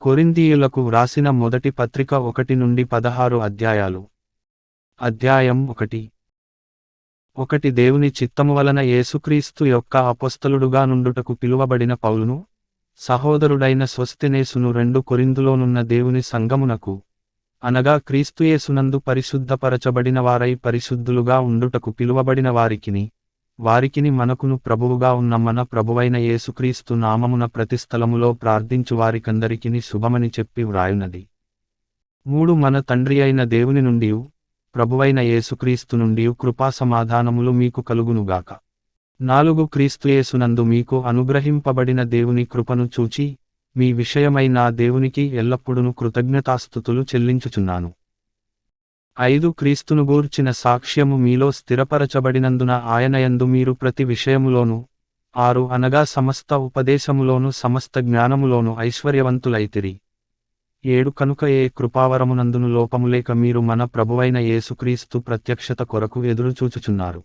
కొరింథీయులకు వ్రాసిన మొదటి పత్రిక 1-16 అధ్యాయాలు. అధ్యాయం 1. దేవుని చిత్తము వలన యేసుక్రీస్తు యొక్క అపొస్తలుడుగా నుండుటకు పిలువబడిన పౌలును, సహోదరుడైన సొస్తెనేసును 2 కొరింథులోనున్న దేవుని సంఘమునకు, అనగా క్రీస్తుయేసునందు పరిశుద్ధపరచబడిన వారై పరిశుద్ధులుగా ఉండుటకు పిలువబడిన వారికిని మనకును ప్రభువుగా ఉన్న మన ప్రభువైన యేసుక్రీస్తు నామమున ప్రతి స్థలములో ప్రార్థించు వారికందరికిని శుభమని చెప్పి వ్రాయునది. 3 మన తండ్రి అయిన దేవుని నుండియు, ప్రభువైన యేసుక్రీస్తు నుండియు కృపా సమాధానములు మీకు కలుగునుగాక. 4 క్రీస్తుయేసునందు మీకు అనుగ్రహింపబడిన దేవుని కృపను చూచి, మీ విషయమై నా దేవునికి ఎల్లప్పుడూ కృతజ్ఞతాస్తుతులు చెల్లించుచున్నాను. 5 క్రీస్తును గూర్చిన సాక్ష్యము మీలో స్థిరపరచబడినందున ఆయనయందు మీరు ప్రతి విషయములోనూ, 6 అనగా సమస్త ఉపదేశములోను సమస్త జ్ఞానములోను ఐశ్వర్యవంతులైతిరి. 7 కనుక ఏ కృపావరమునందును లోపములేక మీరు మన ప్రభువైన యేసుక్రీస్తు ప్రత్యక్షత కొరకు ఎదురుచూచుచున్నారు.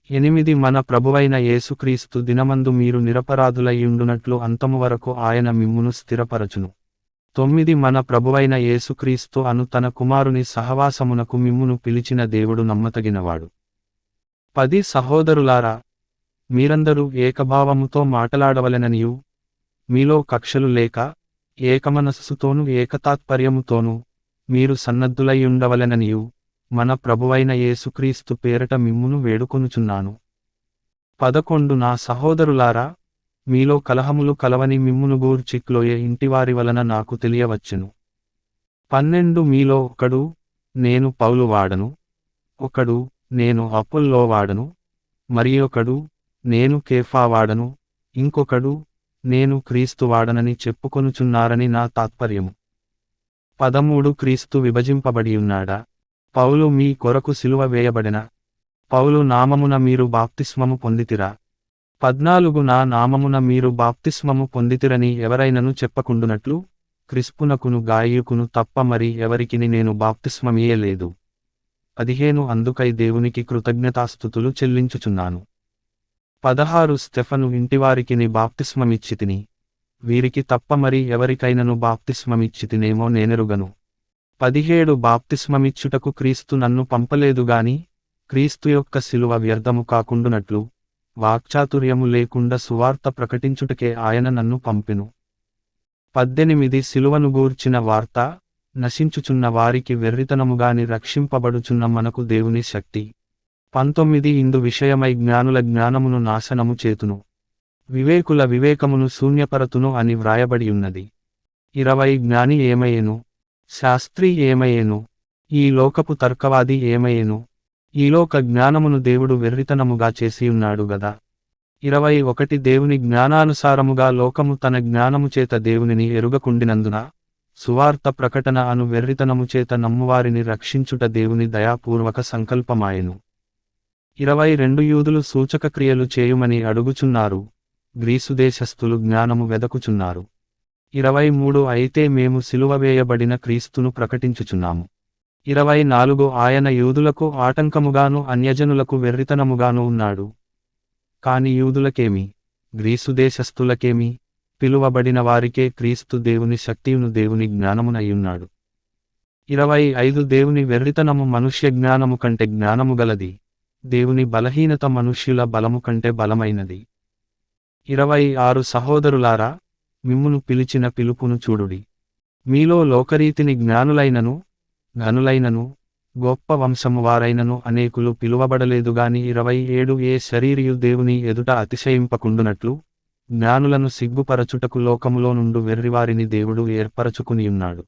8 మన ప్రభువైన యేసుక్రీస్తు దినమందు మీరు నిరపరాధులయ్యుండునట్లు అంతము వరకు ఆయన మిమ్మును స్థిరపరచును. 9 మన ప్రభువైన యేసుక్రీస్తు అను తన కుమారుని సహవాసమునకు మిమ్మును పిలిచిన దేవుడు నమ్మతగినవాడు. 10 సహోదరులారా, మీరందరూ ఏకభావముతో మాటలాడవలెననియు, మీలో కక్షలు లేక, ఏకమనస్సుతోనూ ఏకతాత్పర్యముతోనూ, మీరు సన్నద్ధులయ్యుండవలెననియు, మన ప్రభువైన యేసుక్రీస్తు పేరట మిమ్మును వేడుకొనుచున్నాను. 11 నా సహోదరులారా, మీలో కలహములు కలవని మిమ్మును గూర్చి క్లోయె ఇంటివారి వలన నాకు తెలియవచ్చెను. 12 మీలో ఒకడు, నేను పౌలు వాడను, ఒకడు, నేను అపొల్లో వాడను, మరియొకడు, నేను కేఫా వాడను, ఇంకొకడు, నేను క్రీస్తు వాడనని చెప్పుకొనుచున్నారని నా తాత్పర్యము. 13 క్రీస్తు విభజింపబడియున్నాడా? పౌలు మీ కొరకు సిలువ వేయబడెనా? పౌలు నామమున మీరు బాప్తిస్మము పొందితిరా? 14 నా నామమున మీరు బాప్తిస్మము పొందితిరని ఎవరైనను చెప్పకుండునట్లు, క్రిస్పునకును గాయియుకును తప్ప మరి ఎవరికిని నేను బాప్తిస్మమియ్యలేదు. 15 అందుకై దేవునికి కృతజ్ఞతాస్తుతులు చెల్లించుచున్నాను. 16 స్టెఫను ఇంటివారికిని బాప్తిస్మమిచ్చితిని, వీరికి తప్ప మరి ఎవరికైనను బాప్తిస్మమిచ్చితినేమో నేనెరుగను. 17 బాప్తిస్మమిచ్చుటకు క్రీస్తు నన్ను పంపలేదుగాని, క్రీస్తు యొక్క సిలువ వ్యర్థము కాకుండునట్లు, వాక్చాతుర్యము లేకుండా సువార్త ప్రకటించుటకే ఆయన నన్ను పంపెను. 18 సిలువను గూర్చిన వార్త, నశించుచున్న వారికి వెర్రితనముగాని రక్షింపబడుచున్న మనకు దేవుని శక్తి. 19 ఇందు విషయమై జ్ఞానుల జ్ఞానమును నాశనము చేతును, వివేకుల వివేకమును శూన్యపరతును అని వ్రాయబడియున్నది. 20 జ్ఞాని ఏమయ్యెను? శాస్త్రి ఏమయ్యెను? ఈ లోకపు తర్కవాది ఏమయ్యెను? ఈ లోక జ్ఞానమును దేవుడు వెర్రితనముగా చేసియున్నాడు గదా. 21 దేవుని జ్ఞానానుసారముగా లోకము తన జ్ఞానము చేత దేవునిని ఎరుగకుండినందున, సువార్త ప్రకటన అను వెర్రితనము చేత నమ్మువారిని రక్షించుట దేవుని దయాపూర్వక సంకల్పమాయెను. 22 యూదులు సూచకక్రియలు చేయుమని అడుగుచున్నారు, గ్రీసు దేశస్థులు జ్ఞానము వెదకుచున్నారు. 23 అయితే మేము సిలువ వేయబడిన క్రీస్తును ప్రకటించుచున్నాము. 24 ఆయన యూదులకు ఆటంకముగాను అన్యజనులకు వెర్రితనముగాను ఉన్నాడు. కాని యూదులకేమి, గ్రీసు దేశస్థులకేమి, పిలువబడిన వారికే క్రీస్తు దేవుని శక్తియును దేవుని జ్ఞానమునయ్యున్నాడు. 25 దేవుని వెర్రితనము మనుష్య జ్ఞానము కంటే జ్ఞానము గలది, దేవుని బలహీనత మనుష్యుల బలము కంటే బలమైనది. 26 సహోదరులారా, మిమ్మును పిలిచిన పిలుపును చూడుడి. మీలో లోకరీతిని జ్ఞానులైనను, ఘనులైనను, గొప్ప వంశము వారైనను అనేకులు పిలువబడలేదుగాని 27 ఏ శరీరియు దేవుని ఎదుట అతిశయింపకుండునట్లు, జ్ఞానులను సిగ్గుపరచుటకు లోకములో నుండు వెర్రివారిని దేవుడు ఏర్పరచుకునియున్నాడు.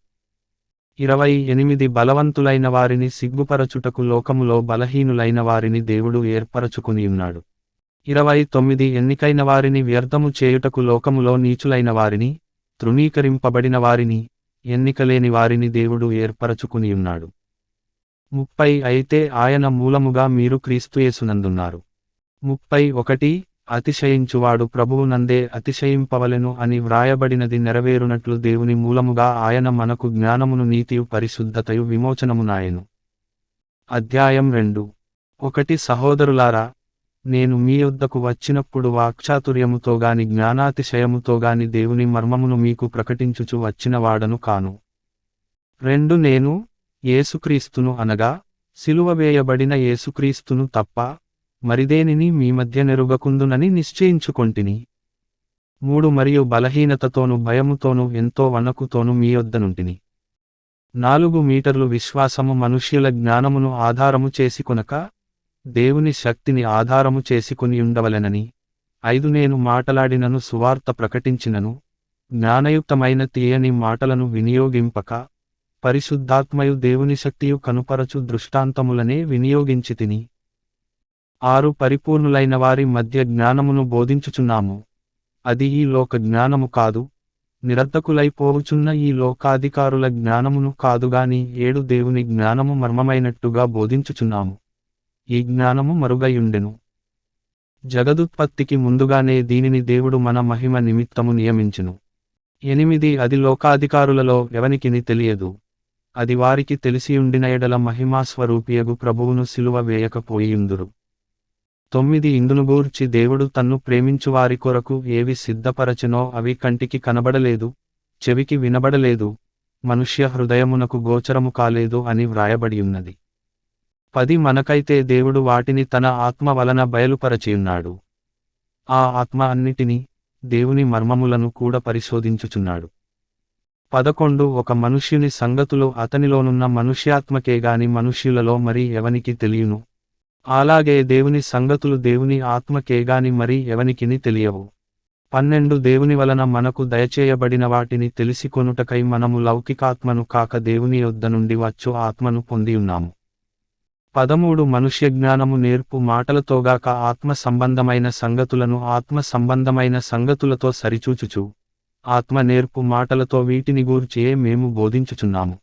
28 బలవంతులైన వారిని సిగ్గుపరచుటకు లోకములో బలహీనులైన వారిని దేవుడు ఏర్పరచుకునియున్నాడు. 29 ఎన్నికైన వారిని వ్యర్థము చేయుటకు లోకములో నీచులైన వారిని, తృణీకరింపబడిన వారిని, ఎన్నికలేని వారిని దేవుడు ఏర్పరచుకునియున్నాడు. 30 అయితే ఆయన మూలముగా మీరు క్రీస్తుయేసునందున్నారు. 31 అతిశయించువాడు ప్రభువు నందే అతిశయింపవలెను అని వ్రాయబడినది నెరవేరునట్లు దేవుని మూలముగా ఆయన మనకు జ్ఞానమును నీతియు పరిశుద్ధతయు విమోచనమునాయెను. అధ్యాయం 2. 1 సహోదరులారా, నేను మీ యొద్దకు వచ్చినప్పుడు వాక్చాతుర్యముతో గాని జ్ఞానాతిశయముతో గాని దేవుని మర్మమును మీకు ప్రకటించుచు వచ్చిన వాడను కాను. 2 నేను యేసుక్రీస్తును అనగా సిలువ వేయబడిన యేసుక్రీస్తును తప్ప మరిదేనిని మీ మధ్య నెరుగకుందునని నిశ్చయించుకొంటిని. 3 మరియు బలహీనతతోను భయముతోను ఎంతో వణకుతోను మీ యొద్దనుంటిని. 4 మీటర్లు విశ్వాసము మనుష్యుల జ్ఞానమును ఆధారము చేసుకొనక దేవుని శక్తిని ఆధారము చేసుకొని ఉండవలెనని. 5 నేను మాటలాడినను సువార్త ప్రకటించినను జ్ఞానయుక్తమైన తీయని మాటలను వినియోగింపక పరిశుద్ధాత్మయు దేవుని శక్తియు కనుపరచు దృష్టాంతములనే వినియోగించితిని. 6 పరిపూర్ణులైన వారి మధ్య జ్ఞానమును బోధించుచున్నాము. అది ఈ లోక జ్ఞానము కాదు, నిరర్ధకులైపోవుచున్న ఈ లోకాధికారుల జ్ఞానమును కాదుగాని 7 దేవుని జ్ఞానము మర్మమైనట్టుగా బోధించుచున్నాము. ఈ జ్ఞానము మరుగైయుండెను. జగదుత్పత్తికి ముందుగానే దీనిని దేవుడు మన మహిమ నిమిత్తము నియమించును. 8 అది లోకాధికారులలో ఎవనికిని తెలియదు. అది వారికి తెలిసియుండిన ఎడల మహిమాస్వరూపియగు ప్రభువును సిలువ వేయకపోయియుందురు. 9 ఇందును గూర్చి దేవుడు తన్ను ప్రేమించువారి కొరకు ఏవి సిద్ధపరచెనో అవి కంటికి కనబడలేదు, చెవికి వినబడలేదు, మనుష్య హృదయమునకు గోచరము కాలేదు అని వ్రాయబడియున్నది. 10 మనకైతే దేవుడు వాటిని తన ఆత్మ వలన బయలుపరచియున్నాడు. ఆ ఆత్మ అన్నిటినీ, దేవుని మర్మములను కూడా పరిశోధించుచున్నాడు. 11 ఒక మనుష్యుని సంగతులు అతనిలోనున్న మనుష్యాత్మకేగాని మనుష్యులలో మరి ఎవనికి తెలియను. అలాగే దేవుని సంగతులు దేవుని ఆత్మకేగాని మరి ఎవనికిని తెలియవు. 12 దేవుని వలన మనకు దయచేయబడిన వాటిని తెలిసికొనుటకై మనము లౌకికాత్మను కాక దేవుని యొద్ద నుండి వచ్చు ఆత్మను పొందియున్నాము. 13 మనుష్య జ్ఞానము నేర్పు మాటలతోగాక ఆత్మ సంబంధమైన సంగతులను ఆత్మ సంబంధమైన సంగతులతో సరిచూచుచు ఆత్మ నేర్పు మాటలతో వీటిని గూర్చియే మేము బోధించుచున్నాము.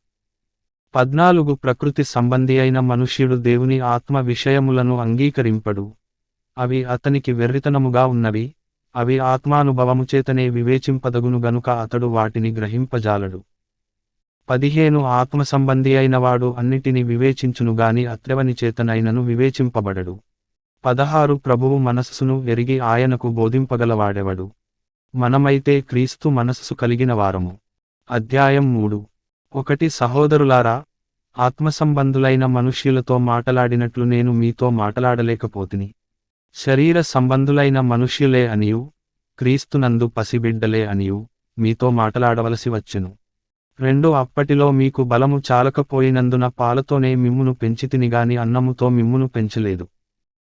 14 ప్రకృతి సంబంధి అయిన మనుష్యుడు దేవుని ఆత్మ విషయములను అంగీకరింపడు. అవి అతనికి వెర్రితనముగా ఉన్నవి, అవి ఆత్మానుభవము చేతనే వివేచింపదగును గనుక అతడు వాటిని గ్రహింపజాలడు. 15 ఆత్మ సంబంధి అయిన వాడు అన్నిటిని వివేచించును గాని అత్రెవని చేతనైనను వివేచింపబడడు. 16 ప్రభువు మనస్సును ఎరిగి ఆయనకు బోధింపగలవాడెవడు. మనమైతే క్రీస్తు మనస్సు కలిగిన వారము. అధ్యాయం 3. 1 సహోదరులారా, ఆత్మసంబంధులైన మనుష్యులతో మాటలాడినట్లు నేను మీతో మాటలాడలేకపోతిని. శరీర సంబంధులైన మనుష్యులే అనియు క్రీస్తునందు పసిబిడ్డలే అనియు మీతో మాటలాడవలసి వచ్చెను. 2 అప్పటిలో మీకు బలము చాలకపోయినందున పాలతోనే మిమ్మును పెంచితినిగాని అన్నముతో మిమ్మును పెంచలేదు.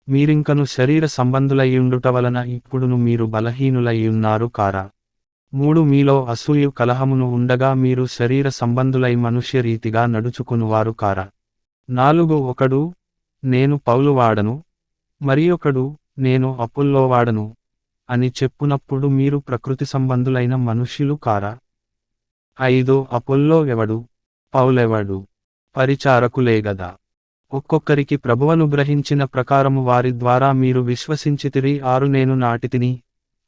మీరింకను శరీర సంబంధులయ్యుండుట వలన ఇప్పుడును మీరు బలహీనులయ్యున్నారు కారా. 3 మీలో అసూయు కలహమును ఉండగా మీరు శరీర సంబంధులై మనుష్య రీతిగా నడుచుకునువారు కారా. 4 ఒకడు నేను పౌలు వాడను, మరియొకడు నేను అపుల్లో వాడను అని చెప్పునప్పుడు మీరు ప్రకృతి సంబంధులైన మనుష్యులు కారా. 5 అపుల్లో ఎవడు, పౌలెవడు, పరిచారకులే గదా. ఒక్కొక్కరికి ప్రభువనుగ్రహించిన ప్రకారము వారి ద్వారా మీరు విశ్వసించితిరి. 6 నేను నాటితిని,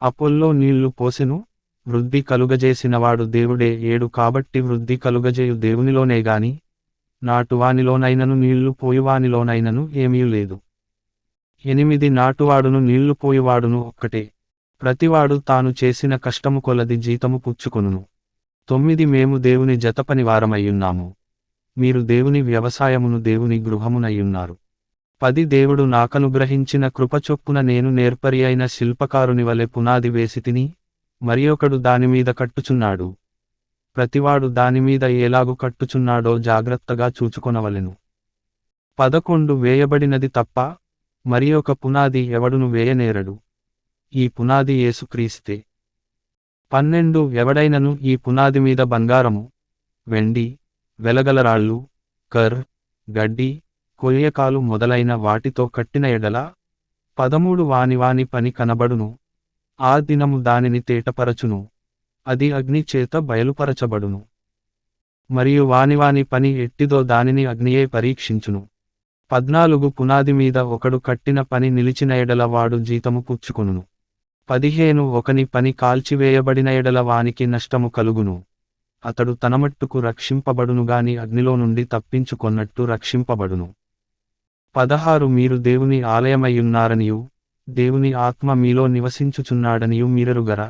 అపొల్లో నీళ్లు పోసెను, వృద్ధి కలుగజేసినవాడు దేవుడే. 7 కాబట్టి వృద్ధి కలుగజేయు దేవునిలోనేగాని నాటువానిలోనైనను నీళ్లు పోయువానిలోనైనను ఏమీ లేదు. 8 నాటువాడును నీళ్లు పోయువాడును ఒక్కటే, ప్రతివాడు తాను చేసిన కష్టము కొలది జీతము పుచ్చుకొనును. 9 మేము దేవుని జతపనివారమయ్యున్నాము, మీరు దేవుని వ్యవసాయమును దేవుని గృహమునయ్యున్నారు. 10 దేవుడు నాకనుగ్రహించిన కృపచొప్పున నేను నేర్పరి అయిన శిల్పకారుని వలె పునాది వేసితిని, మరియొకడు దానిమీద కట్టుచున్నాడు. ప్రతివాడు దానిమీద ఏలాగు కట్టుచున్నాడో జాగ్రత్తగా చూచుకొనవలెను. 11 వేయబడినది తప్ప మరియొక పునాది ఎవడును వేయనేరడు, ఈ పునాది యేసుక్రీస్తే. 12 ఎవడైనను ఈ పునాది మీద బంగారము, వెండి, వెలగలరాళ్ళు, కర్, గడ్డి, కొయ్యకాలు మొదలైన వాటితో కట్టిన ఎడల 13 వాని పని కనబడును, ఆ దినము దానిని తేటపరచును, అది అగ్ని చేత బయలుపరచబడును. మరియు వాని పని ఎట్టిదో దానిని అగ్నియే పరీక్షించును. 14 పునాది మీద ఒకడు కట్టిన పని నిలిచిన ఎడల వాడు జీతము పుచ్చుకొనును. 15 ఒకని పని కాల్చివేయబడిన ఎడల వానికి నష్టము కలుగును, అతడు తనమట్టుకు రక్షింపబడును గాని అగ్నిలో నుండి తప్పించుకొన్నట్టు రక్షింపబడును. 16 మీరు దేవుని ఆలయమయ్యున్నారనియు దేవుని ఆత్మ మీలో నివసించుచున్నాడనియు మీరెరుగరా?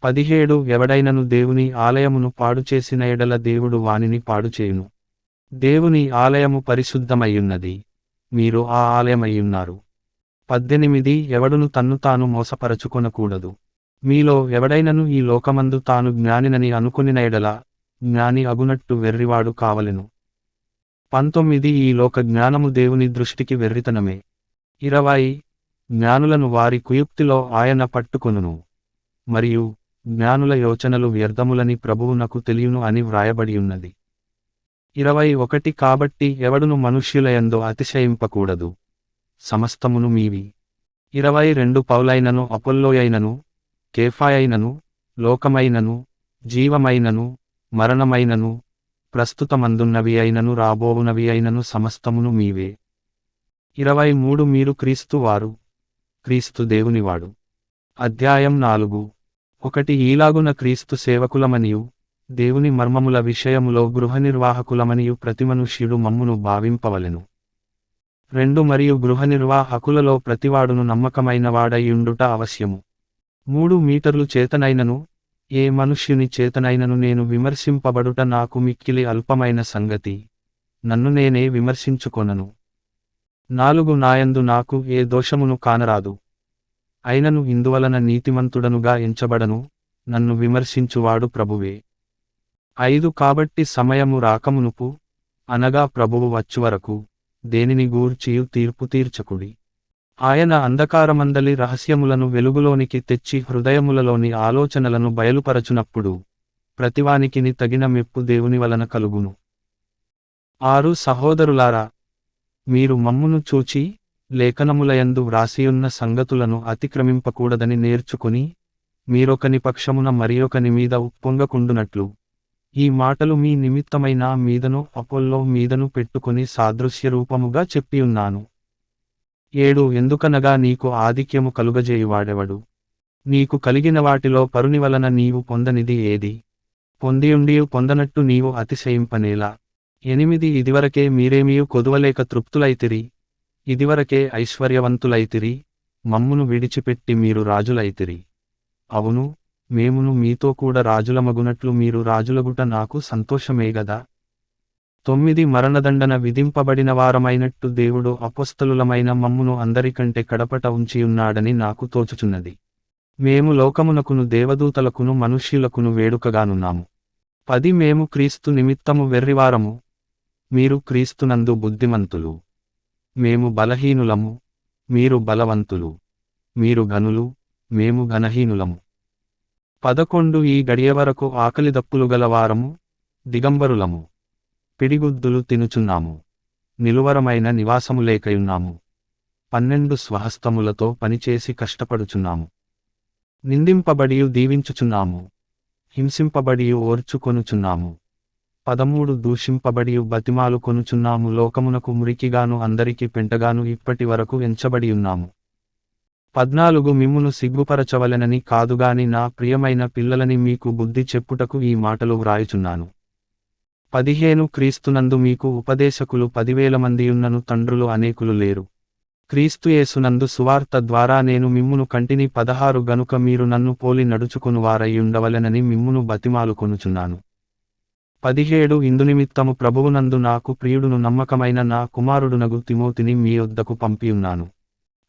17 ఎవడైనను దేవుని ఆలయమును పాడుచేసిన ఎడల దేవుడు వానిని పాడుచేయును. దేవుని ఆలయము పరిశుద్ధమయ్యున్నది, మీరు ఆ ఆలయమయ్యున్నారు. 18 ఎవడును తన్ను తాను మోసపరచుకొనకూడదు. మీలో ఎవడైనను ఈ లోకమందు తాను జ్ఞానినని అనుకొనిన ఎడల జ్ఞాని అగునట్టు వెర్రివాడు కావలెను. 19 ఈ లోక జ్ఞానము దేవుని దృష్టికి వెర్రితనమే. 20 జ్ఞానులను వారి కుయుక్తిలో ఆయన పట్టుకొనును, మరియు జ్ఞానుల యోచనలు వ్యర్థములని ప్రభువునకు తెలియును అని వ్రాయబడియున్నది. 21 కాబట్టి ఎవడును మనుష్యులయందు అతిశయింపకూడదు, సమస్తమును మీవి. 22 పౌలైనను అపొల్లోయైనను కేఫాయైనను లోకమైనను జీవమైనను మరణమైనను ప్రస్తుతమందున్నవి అయినను రాబోవునవి అయినను సమస్తమును మీవే. 23 మీరు క్రీస్తు వారు, క్రీస్తు దేవునివాడు. అధ్యాయం 4 1 ఈలాగున క్రీస్తు సేవకులమనియు దేవుని మర్మముల విషయములో గృహనిర్వాహకులమనియు ప్రతి మనుష్యుడు మమ్మును భావింపవలెను. 2 మరియు గృహనిర్వాహకులలో ప్రతివాడును నమ్మకమైన వాడైయుండుట అవశ్యము. 3 మీటర్లు చేతనైనను ఏ మనుష్యుని చేతనైనను నేను విమర్శింపబడుట నాకు మిక్కిలి అల్పమైన సంగతి, నన్ను నేనే విమర్శించుకొనను. 4 నాయందు నాకు ఏ దోషమును కానరాదు, అయినను ఇందువలన నీతిమంతుడనుగా ఎంచబడను, నన్ను విమర్శించువాడు ప్రభువే. 5 కాబట్టి సమయము రాకమునుపు, అనగా ప్రభువు వచ్చువరకు దేనిని గూర్చియు తీర్పు తీర్చకుడి. ఆయన అంధకారమందలి రహస్యములను వెలుగులోనికి తెచ్చి హృదయములలోని ఆలోచనలను బయలుపరచునప్పుడు ప్రతివానికిని తగిన మెప్పు దేవుని వలన కలుగును. 6 సహోదరులారా, మీరు మమ్మును చూచి లేఖనములయందు వ్రాసియున్న సంగతులను అతిక్రమింపకూడదని నేర్చుకుని మీరొకని పక్షమున మరియొకని మీద ఉప్పొంగకుండునట్లు ఈ మాటలు మీ నిమిత్తమై నా మీదను అపొల్లో మీదను పెట్టుకుని సాదృశ్యరూపముగా చెప్పియున్నాను. 7 ఎందుకనగా నీకు ఆధిక్యము కలుగజేయువాడెవడు? నీకు కలిగిన వాటిలో పరుని వలన నీవు పొందనిది ఏది? పొందియుండియు పొందనట్టు నీవు అతిశయింపనేలా? 8 ఇదివరకే మీరేమియు కొదువలేక తృప్తులైతిరి, ఇదివరకే ఐశ్వర్యవంతులైతిరి, మమ్మును విడిచిపెట్టి మీరు రాజులైతిరి. అవును, మేమును మీతో కూడా రాజులమగునట్లు మీరు రాజులగుట నాకు సంతోషమేగదా. 9 మరణదండన విధింపబడిన వారమైనట్టు దేవుడు అపొస్తలులమైన మమ్మును అందరికంటే కడపట ఉంచియున్నాడని నాకు తోచుచున్నది. మేము లోకమునకును దేవదూతలకును మనుష్యులకును వేడుకగానున్నాము. 10 మేము క్రీస్తు నిమిత్తము వెర్రివారము, మీరు క్రీస్తునందు బుద్ధిమంతులు. మేము బలహీనులము, మీరు బలవంతులు. మీరు ఘనులు, మేము ఘనహీనులము. 11 ఈ గడియవరకు ఆకలిదప్పులు గలవారము, దిగంబరులము, పిడిగుద్దులు తినుచున్నాము, నిలువరమైన నివాసము లేకయున్నాము. 12 స్వహస్తములతో పనిచేసి కష్టపడుచున్నాము, నిందింపబడియు దీవించుచున్నాము, హింసింపబడియు ఓర్చుకొనుచున్నాము. 13 దూషింపబడియు బతిమాలు కొనుచున్నాము, లోకమునకు మురికిగాను అందరికి పెంటగాను ఇప్పటి వరకు ఎంచబడియున్నాము. 14 మిమ్మును సిగ్గుపరచవలెనని కాదుగాని నా ప్రియమైన పిల్లలని మీకు బుద్ధి చెప్పుటకు ఈ మాటలు వ్రాయుచున్నాను. 15 క్రీస్తునందు మీకు ఉపదేశకులు 10,000 మందియున్నను తండ్రులు అనేకులు లేరు. క్రీస్తుయేసునందు సువార్త ద్వారా నేను మిమ్మును కంటిని. 16 గనుక మీరు నన్ను పోలి నడుచుకొనువారయ్యుండవలెనని మిమ్మును బతిమాలు కొనుచున్నాను. 17 ఇందునిమిత్తము ప్రభువునందు నాకు ప్రియుడును నమ్మకమైన నా కుమారుడునగు తిమోతిని మీ యొద్దకు పంపియున్నాను.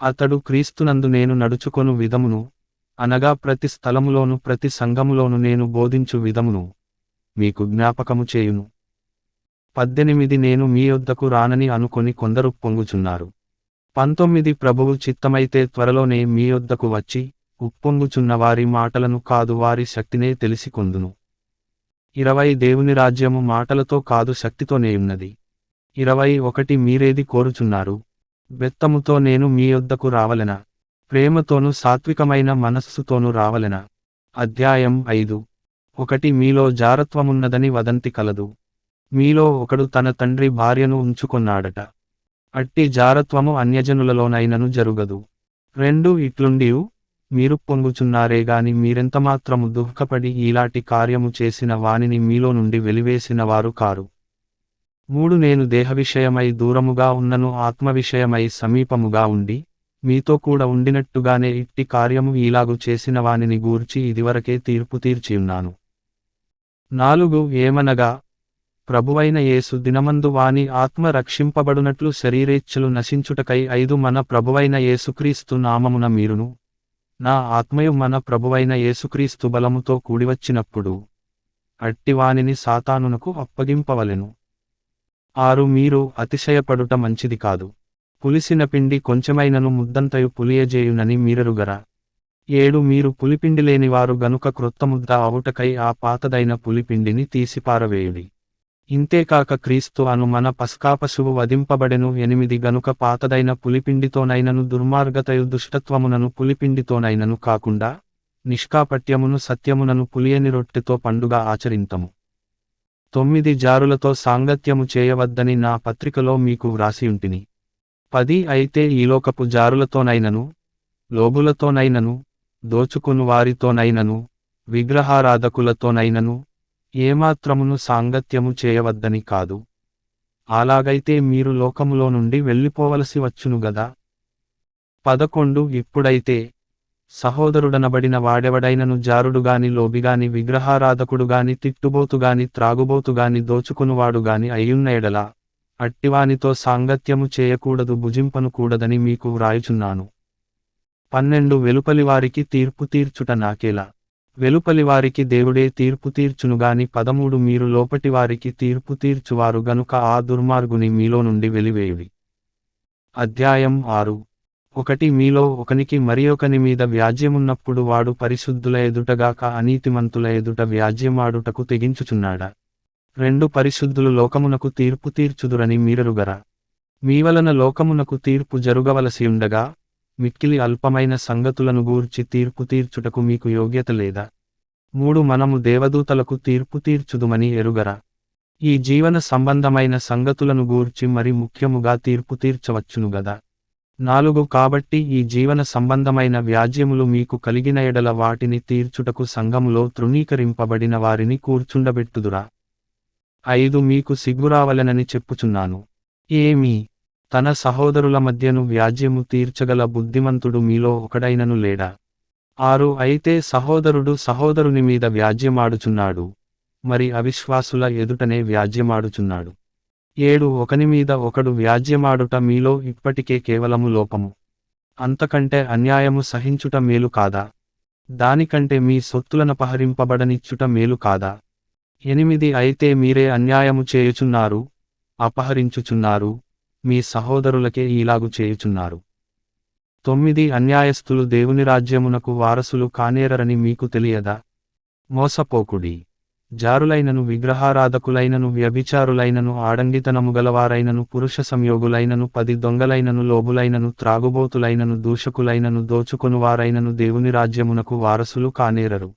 అతడు క్రీస్తునందు నేను నడుచుకొను విధమును, అనగా ప్రతి స్థలములోను ప్రతి సంఘములోను నేను బోధించు విధమును మీకు జ్ఞాపకము చేయును. 18 నేను మీ యొద్దకు రానని అనుకొని కొందరు పొంగుచున్నారు. 19 ప్రభువు చిత్తమైతే త్వరలోనే మీ యొద్దకు వచ్చి ఉప్పొంగుచున్న వారి మాటలను కాదు వారి శక్తినే తెలిసికొందును. 20 దేవుని రాజ్యము మాటలతో కాదు శక్తితోనేయున్నది. 21 మీరేది కోరుచున్నారు? బెత్తముతో నేను మీ యొద్దకు రావలెనా? ప్రేమతోను సాత్వికమైన మనస్సుతోను రావలెనా? అధ్యాయం 5 1 మీలో జారత్వమున్నదని వదంతి కలదు. మీలో ఒకడు తన తండ్రి భార్యను ఉంచుకొన్నాడట. అట్టి జారత్వము అన్యజనులలోనైనను జరుగదు. 2 ఇట్లుండియు మీరు పొంగుచున్నారేగాని మీరెంతమాత్రము దుఃఖపడి ఈలాటి కార్యము చేసిన వానిని మీలో నుండి వెలివేసిన వారు కారు. 3 నేను దేహ విషయమై దూరముగా ఉన్నను ఆత్మ విషయమై సమీపముగా ఉండి మీతో కూడా ఉండినట్టుగానే ఇట్టి కార్యము ఈలాగు చేసిన వానిని గూర్చి ఇదివరకే తీర్పు తీర్చియున్నాను. 4 ఏమనగా ప్రభువైన యేసు దినమందు వాని ఆత్మ రక్షింపబడునట్లు శరీరేచ్ఛలు నశించుటకై 5 మన ప్రభువైన యేసుక్రీస్తు నామమున మీరును నా ఆత్మయు మన ప్రభువైన యేసుక్రీస్తు బలముతో కూడివచ్చినప్పుడు అట్టివానిని సాతానునకు అప్పగింపవలెను. 6 మీరు అతిశయపడుట మంచిది కాదు. పులిసిన పిండి కొంచెమైనను ముద్దంతయు పులియజేయునని మీరెరుగరా. 7 మీరు పులిపిండిలేనివారు గనుక క్రొత్త ముద్ద అవుటకై ఆ పాతదైన పులిపిండిని తీసిపారవేయుడి. ఇంతేకాక క్రీస్తు అను మన పస్కాపశువు వధింపబడెను. 8 గనుక పాతదైన పులిపిండితోనైనను దుర్మార్గతయు దుష్టత్వమునను పులిపిండితోనైనను కాకుండా నిష్కాపట్యమును సత్యమునను పులియని రొట్టెతో పండుగ ఆచరింతము. 9 జారులతో సాంగత్యము చేయవద్దని నా పత్రికలో మీకు వ్రాసియుంటిని. 10 అయితే ఈలోకపు జారులతోనైనను లోబులతోనైనను దోచుకును వారితోనైనను విగ్రహారాధకులతోనైనను ఏమాత్రమును సాంగత్యము చేయవద్దని కాదు. అలాగైతే మీరు లోకములో నుండి వెళ్ళిపోవలసి వచ్చును గదా. 11 ఇప్పుడైతే సహోదరుడనబడిన వాడెవడైనను జారుడుగాని లోబిగాని విగ్రహారాధకుడుగాని తిట్టుబోతుగాని త్రాగుబోతుగాని దోచుకునువాడుగాని అయ్యున్న ఎడల అట్టివానితో సాంగత్యము చేయకూడదు భుజింపను కూడదని మీకు వ్రాయుచున్నాను. 12 వెలుపలివారికి తీర్పు తీర్చుట నాకేలా. వెలుపలివారికి దేవుడే తీర్పు తీర్చునుగాని. 13 మీరు లోపటివారికి తీర్పు తీర్చువారు గనుక ఆ దుర్మార్గుని మీలో నుండి వెలివేయుడి. అధ్యాయం 6 1 మీలో ఒకనికి మరియొకని మీద వ్యాజ్యమున్నప్పుడు వాడు పరిశుద్ధుల ఎదుటగాక అనీతిమంతుల ఎదుట వ్యాజ్యమాడుటకు తెగించుచున్నాడా. 2 పరిశుద్ధులు లోకమునకు తీర్పు తీర్చుదురని మీరెరుగరా. మీవలన లోకమునకు తీర్పు జరుగవలసియుండగా మిక్కిలి అల్పమైన సంగతులను గూర్చి తీర్పు తీర్చుటకు మీకు యోగ్యత లేదా. 3 మనము దేవదూతలకు తీర్పు తీర్చుదుమని ఎరుగరా. ఈ జీవన సంబంధమైన సంగతులను గూర్చి మరి ముఖ్యముగా తీర్పు తీర్చవచ్చును గదా. 4 కాబట్టి ఈ జీవన సంబంధమైన వ్యాజ్యములు మీకు కలిగిన ఎడల వాటిని తీర్చుటకు సంఘములో తృణీకరింపబడిన వారిని కూర్చుండబెట్టుదురా. 5 మీకు సిగ్గురావలెనని చెప్పుచున్నాను. ఏమీ తన సహోదరుల మధ్యను వ్యాజ్యము తీర్చగల బుద్ధిమంతుడు మీలో ఒకడైనను లేడా. 6 అయితే సహోదరుడు సహోదరుని మీద వ్యాజ్యమాడుచున్నాడు, మరి అవిశ్వాసుల ఎదుటనే వ్యాజ్యమాడుచున్నాడు. 7 ఒకని మీద ఒకడు వ్యాజ్యమాడుట మీలో ఇప్పటికే కేవలము లోపము. అంతకంటే అన్యాయము సహించుట మేలు కాదా. దానికంటే మీ సొత్తులనపహరింపబడనిచ్చుట మేలు కాదా. 8 అయితే మీరే అన్యాయము చేయుచున్నారు, అపహరించుచున్నారు, మీ సహోదరులకే ఈలాగు చేయుచున్నారు. 9 అన్యాయస్థులు దేవుని రాజ్యమునకు వారసులు కానేరరని మీకు తెలియదా. మోసపోకుడి. జారులైనను విగ్రహారాధకులైనను వ్యభిచారులైనను ఆడంగితనము గలవారైనను పురుష సంయోగులైనను 10 దొంగలైనను లోబులైనను త్రాగుబోతులైనను దూషకులైనను దోచుకొనువారైనను దేవుని రాజ్యమునకు వారసులు కానేరరు.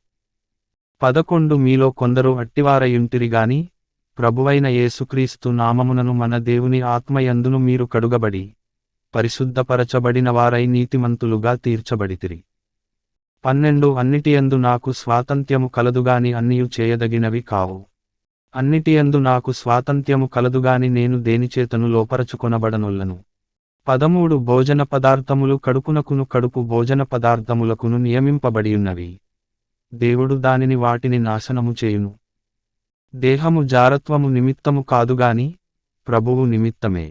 11 మీలో కొందరు అట్టివారయుంటిరిగాని ప్రభువైన యేసుక్రీస్తు నామమునను మన దేవుని ఆత్మయందును మీరు కడుగబడి పరిశుద్ధపరచబడినవారై నీతిమంతులుగా తీర్చబడితిరి. 12 అన్నిటియందు నాకు స్వాతంత్యము కలదుగాని అన్నియు చేయదగినవి కావు. అన్నిటియందు నాకు స్వాతంత్యము కలదుగాని నేను దేనిచేతను లోపరచుకొనబడనొల్లను. 13 భోజన పదార్థములు కడుపునకును కడుపు భోజన పదార్థములకును నియమింపబడియున్నవి. దేవుడు దానిని వాటిని నాశనము చేయును. దేహము జారత్వము నిమిత్తము కాదుగాని ప్రభువు నిమిత్తమే,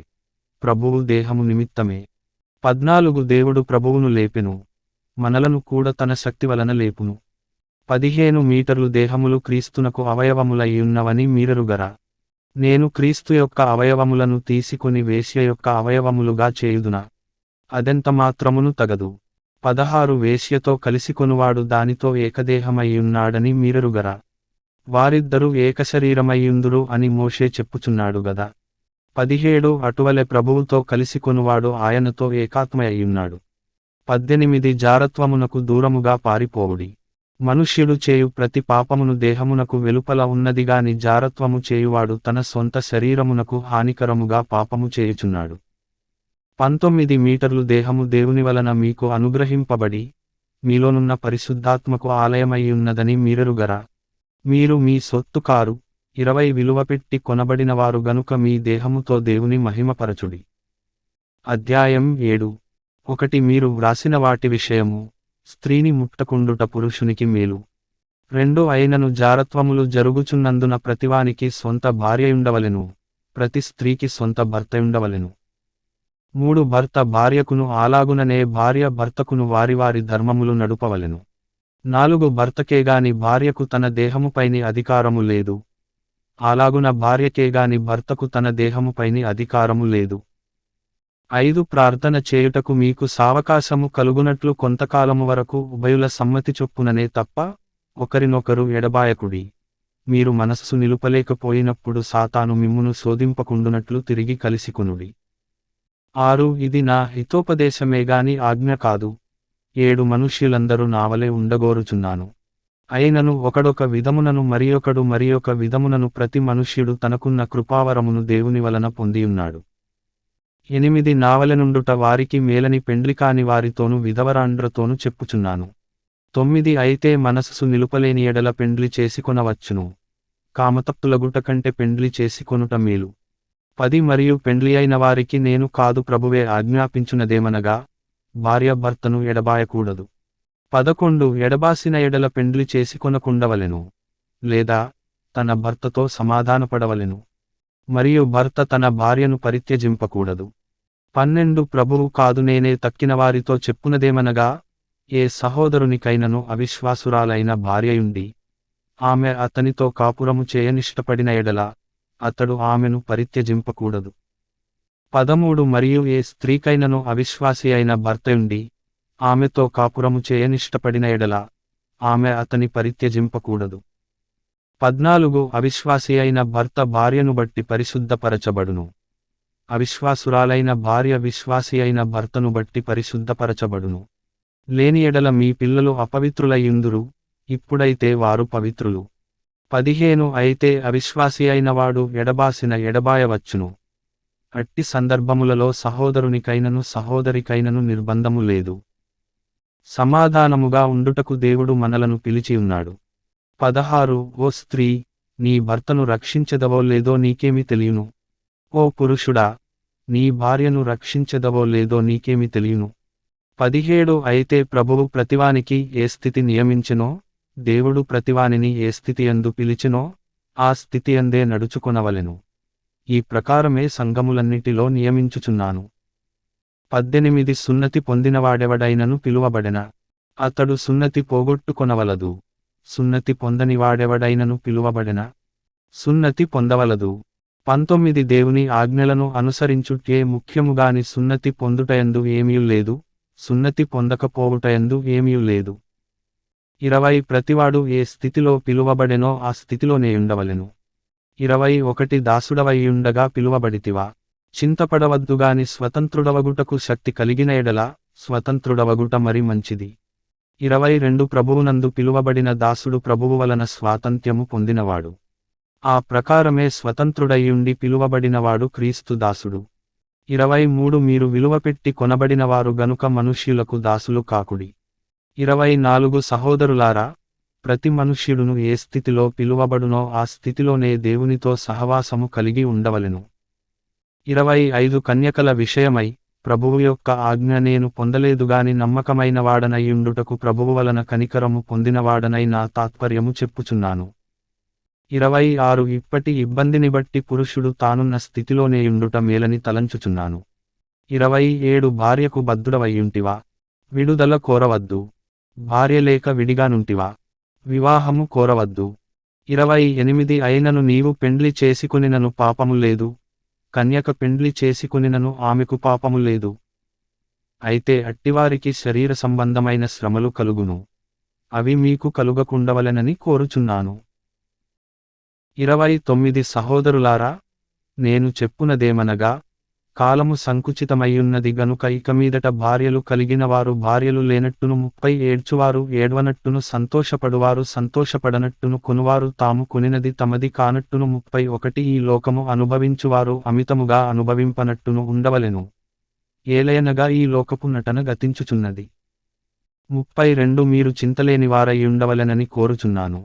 ప్రభువు దేహము నిమిత్తమే. 14 దేవుడు ప్రభువును లేపెను, మనలను కూడా తన శక్తి వలన లేపును. 15 మీటర్లు దేహములు క్రీస్తునకు అవయవములయ్యున్నవని మీరెరుగరా. నేను క్రీస్తు యొక్క అవయవములను తీసుకొని వేశ్య యొక్క అవయవములుగా చేయుదునా. అదెంత మాత్రమును తగదు. 16 వేశ్యతో కలిసికొనువాడు దానితో ఏకదేహమయ్యున్నాడని మీరెరుగరా. వారిద్దరూ ఏకశరీరమయ్యుందురు అని మోషే చెప్పుచున్నాడు గదా. 17 అటువలె ప్రభువుతో కలిసికొనువాడు ఆయనతో ఏకాత్మయ్యున్నాడు. 18 జారత్వమునకు దూరముగా పారిపోవుడి. మనుష్యుడు చేయు ప్రతి పాపమును దేహమునకు వెలుపల ఉన్నదిగాని జారత్వము చేయువాడు తన సొంత శరీరమునకు హానికరముగా పాపము చేయుచున్నాడు. 19 మీటర్లు దేహము దేవుని వలన మీకు అనుగ్రహింపబడి మీలోనున్న పరిశుద్ధాత్మకు ఆలయమయ్యున్నదని మీరెరుగరా. మీరు మీ సొత్తు కారు. 20 విలువపెట్టి కొనబడినవారు గనుక మీ దేహముతో దేవుని మహిమపరచుడి. అధ్యాయం 7 ఒకటి మీరు వ్రాసిన వాటి విషయము, స్త్రీని ముట్టకుండుట పురుషునికి మేలు. 2 అయినను జారత్వములు జరుగుచున్నందున ప్రతివానికి సొంత భార్యయుండవలెను, ప్రతి స్త్రీకి సొంత భర్తయుండవలెను. 3 భర్త భార్యకును అలాగుననే భార్య భర్తకును వారి వారి ధర్మములు నడుపవలెను. 4 భర్తకేగాని భార్యకు తన దేహముపైని అధికారము లేదు, అలాగున భార్యకేగాని భర్తకు తన దేహముపైని అధికారము లేదు. 5 ప్రార్థన చేయుటకు మీకు సావకాశము కలుగునట్లు కొంతకాలము వరకు ఉభయుల సమ్మతి చొప్పుననే తప్ప ఒకరినొకరు ఎడబాయకుడి. మీరు మనస్సు నిలుపలేకపోయినప్పుడు సాతాను మిమ్మును శోధింపకుండునట్లు తిరిగి కలిసికొనుడి. 6 ఇది నా హితోపదేశమేగాని ఆజ్ఞ కాదు. 7 మనుష్యులందరూ నావలే ఉండగోరుచున్నాను. అయినను ఒకడొక విధమునను మరియొక విధమునను ప్రతి మనుష్యుడు తనకున్న కృపావరమును దేవుని వలన పొందియున్నాడు. 8 నావలెనుండుట వారికి మేలని పెండ్లికాని వారితోను విధవరాండ్రతోను చెప్పుచున్నాను. 9 అయితే మనస్సు నిలుపలేని ఎడల పెండ్లి చేసుకొనవచ్చును, కామతప్తులగుట కంటే పెండ్లి చేసుకొనుట మేలు. 10 మరియు పెండ్లి అయిన వారికి నేను కాదు ప్రభువే ఆజ్ఞాపించునదేమనగా, భార్య భర్తను ఎడబాయకూడదు. 11 ఎడబాసిన ఎడల పెండ్లి చేసుకొనకుండవలెను, లేదా తన భర్తతో సమాధానపడవలెను, మరియు భర్త తన భార్యను పరిత్యజింపకూడదు. 12 ప్రభువు కాదు నేనే తక్కిన వారితో చెప్పునదేమనగా, ఏ సహోదరునికైనను అవిశ్వాసురాలైన భార్యయుండి ఆమె అతనితో కాపురము చేయనిష్టపడిన ఎడల అతడు ఆమెను పరిత్యజింపకూడదు. 13 మరియు ఏ స్త్రీకైనను అవిశ్వాసి అయిన భర్తయుండి ఆమెతో కాపురము చేయనిష్టపడిన ఎడల ఆమె అతని పరిత్యజింపకూడదు. 14 అవిశ్వాసి అయిన భర్త భార్యను బట్టి పరిశుద్ధపరచబడును, అవిశ్వాసురాలైన భార్య విశ్వాసి అయిన భర్తను బట్టి పరిశుద్ధపరచబడును. లేని ఎడల మీ పిల్లలు అపవిత్రులయ్యుందురు, ఇప్పుడైతే వారు పవిత్రులు. 15 అయితే అవిశ్వాసి అయినవాడు ఎడబాసిన ఎడబాయవచ్చును. అట్టి సందర్భములలో సహోదరునికైనను సహోదరికైనను నిర్బంధము లేదు. సమాధానముగా ఉండుటకు దేవుడు మనలను పిలిచియున్నాడు. 16 ఓ స్త్రీ, నీ భర్తను రక్షించెదవో లేదో నీకేమి తెలియను. ఓ పురుషుడా, నీ భార్యను రక్షించెదవో లేదో నీకేమి తెలియను. 17 అయితే ప్రభువు ప్రతివానికి ఏ స్థితి నియమించెనో, దేవుడు ప్రతివానిని ఏ స్థితియందు పిలిచెనో ఆ స్థితియందే నడుచుకొనవలెను. ఈ ప్రకారమే సంఘములన్నిటిలో నియమించుచున్నాను. 18 సున్నతి పొందినవాడెవడైనను పిలువబడెనా, అతడు సున్నతి పోగొట్టుకొనవలదు. సున్నతి పొందనివాడెవడైనను పిలువబడెనా, సున్నతి పొందవలదు. 19 దేవుని ఆజ్ఞలను అనుసరించుటే ముఖ్యముగాని సున్నతి పొందుటయందు ఏమీ లేదు, సున్నతి పొందకపోవుటయందు ఏమీ లేదు. 20 ప్రతివాడు ఏ స్థితిలో పిలువబడెనో ఆ స్థితిలోనే ఉండవలెను. 21 దాసుడవైయుండగా పిలువబడితివా, చింతపడవద్దుగాని స్వతంత్రుడవగుటకు శక్తి కలిగిన ఎడల స్వతంత్రుడవగుట మరి మంచిది. 22 ప్రభువునందు పిలువబడిన దాసుడు ప్రభువు వలన స్వాతంత్ర్యము పొందినవాడు. ఆ ప్రకారమే స్వతంత్రుడయ్యుండి పిలువబడినవాడు క్రీస్తు దాసుడు. 23 మీరు విలువపెట్టి కొనబడినవారు గనుక మనుష్యులకు దాసులు కాకుడి. 24 సహోదరులారా, ప్రతి మనుష్యుడును ఏ స్థితిలో పిలువబడునో ఆ స్థితిలోనే దేవునితో సహవాసము కలిగి ఉండవలెను. 25 కన్యకల విషయమై, ప్రభువు యొక్క ఆజ్ఞ నేను పొందలేదుగాని నమ్మకమైన వాడనయ్యుండుటకు ప్రభువు వలన కనికరము పొందినవాడనై నా తాత్పర్యము చెప్పుచున్నాను. 26 ఇప్పటి ఇబ్బందిని బట్టి పురుషుడు తానున్న స్థితిలోనేయుండుట మేలని తలంచుచున్నాను. 27 భార్యకు బద్ధుడవయ్యుంటివా, విడుదల కోరవద్దు. భార్య లేక విడిగానుంటివా, వివాహము కోరవద్దు. 28 అయినను నీవు పెండ్లి చేసుకొనినను పాపము లేదు, కన్యక పెండ్లి చేసుకొనినను ఆమెకు పాపము లేదు. అయితే అట్టివారికి శరీర సంబంధమైన శ్రమలు కలుగును, అవి మీకు కలుగకుండవలెనని కోరుచున్నాను. 29 సహోదరులారా, నేను చెప్పునదేమనగా, కాలము సంకుచితమయ్యున్నది గనుక ఇక మీదట భార్యలు కలిగినవారు భార్యలు లేనట్టును 30 ఏడ్చువారు ఏడ్వనట్టును సంతోషపడువారు సంతోషపడనట్టును కొనువారు తాము కొనినది తమది కానట్టును 31 ఈ లోకము అనుభవించువారు అమితముగా అనుభవింపనట్టును ఉండవలెను. ఏలయనగా ఈ లోకపు నటన గతించుచున్నది. 32 మీరు చింతలేనివారయ్యుండవలెనని కోరుచున్నాను.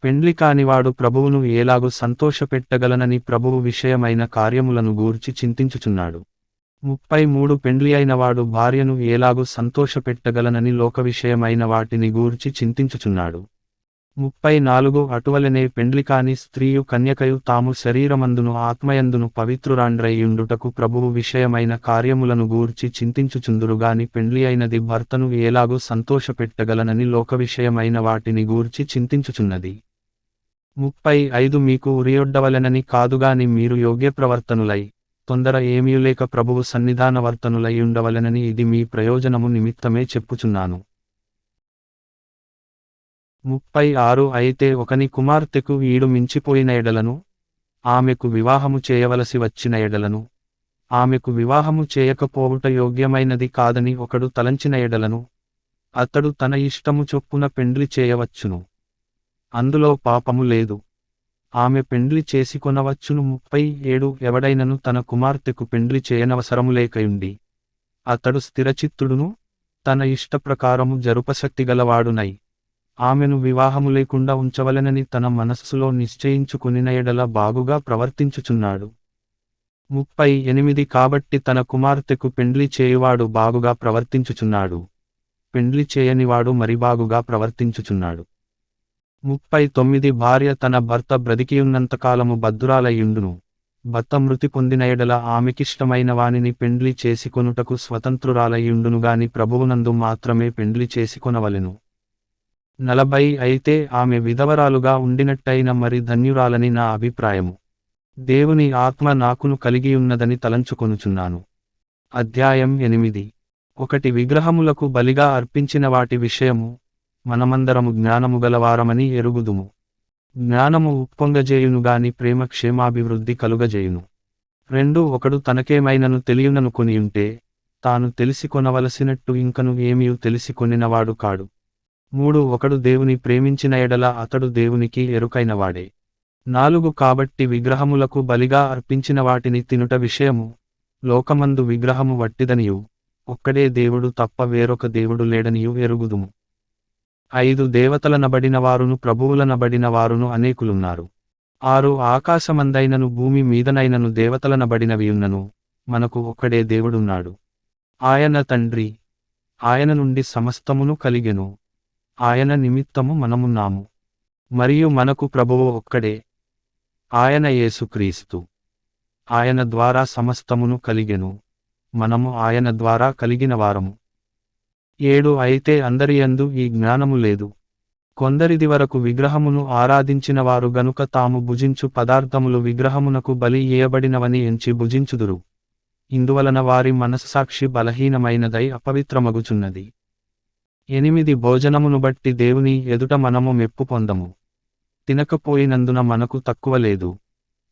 పెండ్లి కానివాడు ప్రభువును ఏలాగు సంతోషపెట్టగలనని ప్రభువు విషయమైన కార్యములను గూర్చి చింతించుచున్నాడు. 33 పెండ్లి అయినవాడు భార్యను ఏలాగు సంతోషపెట్టగలనని లోక విషయమైన వాటిని గూర్చి చింతించుచున్నాడు. 34 అటువలనే పెండ్లికాని స్త్రీయు కన్యకయు తాము శరీరమందును ఆత్మయందును పవిత్రురాండ్రయ్యుండుటకు ప్రభువు విషయమైన కార్యములను గూర్చి చింతించుచుందురుగాని పెండ్లి అయినది భర్తను ఏలాగు సంతోషపెట్టగలనని లోక విషయమైన వాటిని గూర్చి చింతించుచున్నది. 35 మీకు ఉరియొడ్డవలెనని కాదుగాని మీరు యోగ్యప్రవర్తనులై తొందర ఏమీయులేక ప్రభువు సన్నిధానవర్తనులై ఉండవలెనని ఇది మీ ప్రయోజనము నిమిత్తమే చెప్పుచున్నాను. 36 అయితే ఒకని కుమార్తెకు ఈడు మించిపోయిన ఎడలను ఆమెకు వివాహము చేయవలసి వచ్చిన ఎడలను ఆమెకు వివాహము చేయకపోవుట యోగ్యమైనది కాదని ఒకడు తలంచిన ఎడలను అతడు తన ఇష్టము చొప్పున పెండ్లి చేయవచ్చును. అందులో పాపము లేదు. ఆమె పెండ్లి చేసుకొనవచ్చును. 37 ఎవడైనను తన కుమార్తెకు పెండ్లి చేయనవసరములేకయుండి అతడు స్థిరచిత్తుడును తన ఇష్టప్రకారము జరుపశక్తిగలవాడునై ఆమెను వివాహము లేకుండా ఉంచవలెనని తన మనస్సులో నిశ్చయించుకొనిన ఎడల బాగుగా ప్రవర్తించుచున్నాడు. 38 కాబట్టి తన కుమార్తెకు పెండ్లి చేయువాడు బాగుగా ప్రవర్తించుచున్నాడు, పెండ్లి చేయనివాడు మరి బాగుగా ప్రవర్తించుచున్నాడు. 39 భార్య తన భర్త బ్రతికియున్నంతకాలము బద్ధురాలయ్యుండును. భర్త మృతి పొందిన ఎడల ఆమెకిష్టమైన వానిని పెండ్లి చేసుకొనుటకు స్వతంత్రురాలయ్యుండునుగాని ప్రభువునందు మాత్రమే పెండ్లి చేసుకొనవలెను. 40 అయితే ఆమె విధవరాలుగా ఉండినట్టయిన మరి ధన్యురాలని నా అభిప్రాయము. దేవుని ఆత్మ నాకును కలిగియున్నదని తలంచుకొనుచున్నాను. అధ్యాయం 8. 1 విగ్రహములకు బలిగా అర్పించిన వాటి విషయము మనమందరము జ్ఞానము గలవారమని ఎరుగుదుము. జ్ఞానము ఉప్పొంగజేయునుగాని ప్రేమ క్షేమాభివృద్ధి కలుగజేయును. 2 ఒకడు తనకేమైనను తెలియుననుకొనియుంటే తాను తెలిసికొనవలసినట్టు ఇంకను ఏమీయు తెలిసికొనినవాడు కాడు. 3 ఒకడు దేవుని ప్రేమించిన ఎడల అతడు దేవునికి ఎరుకైనవాడే. 4 కాబట్టి విగ్రహములకు బలిగా అర్పించిన వాటిని తినుట విషయము లోకమందు విగ్రహము వట్టిదనియు ఒక్కడే దేవుడు తప్ప వేరొక దేవుడు లేడనియు ఎరుగుదుము. 5 దేవతలనబడినవారును ప్రభువులనబడినవారును అనేకులున్నారు. 6 ఆకాశమందైనను భూమి మీదనైనను దేవతలనబడినవియున్నను మనకు ఒక్కడే దేవుడున్నాడు. ఆయన తండ్రి. ఆయన నుండి సమస్తమును కలిగెను. ఆయన నిమిత్తము మనమున్నాము. మరియు మనకు ప్రభువు ఒక్కడే, ఆయన యేసుక్రీస్తు. ఆయన ద్వారా సమస్తమును కలిగెను, మనము ఆయన ద్వారా కలిగిన వారము. 7 అయితే అందరియందు ఈ జ్ఞానము లేదు. కొందరిది వరకు విగ్రహమును ఆరాధించిన వారు గనుక తాము భుజించు పదార్థములు విగ్రహమునకు బలి ఇయ్యబడినవని ఎంచి భుజించుదురు. ఇందువలన వారి మనస్సాక్షి బలహీనమైనదై అపవిత్రమగుచున్నది. 8 భోజనమును బట్టి దేవుని ఎదుట మనము మెప్పు పొందము. తినకపోయినందున మనకు తక్కువ లేదు,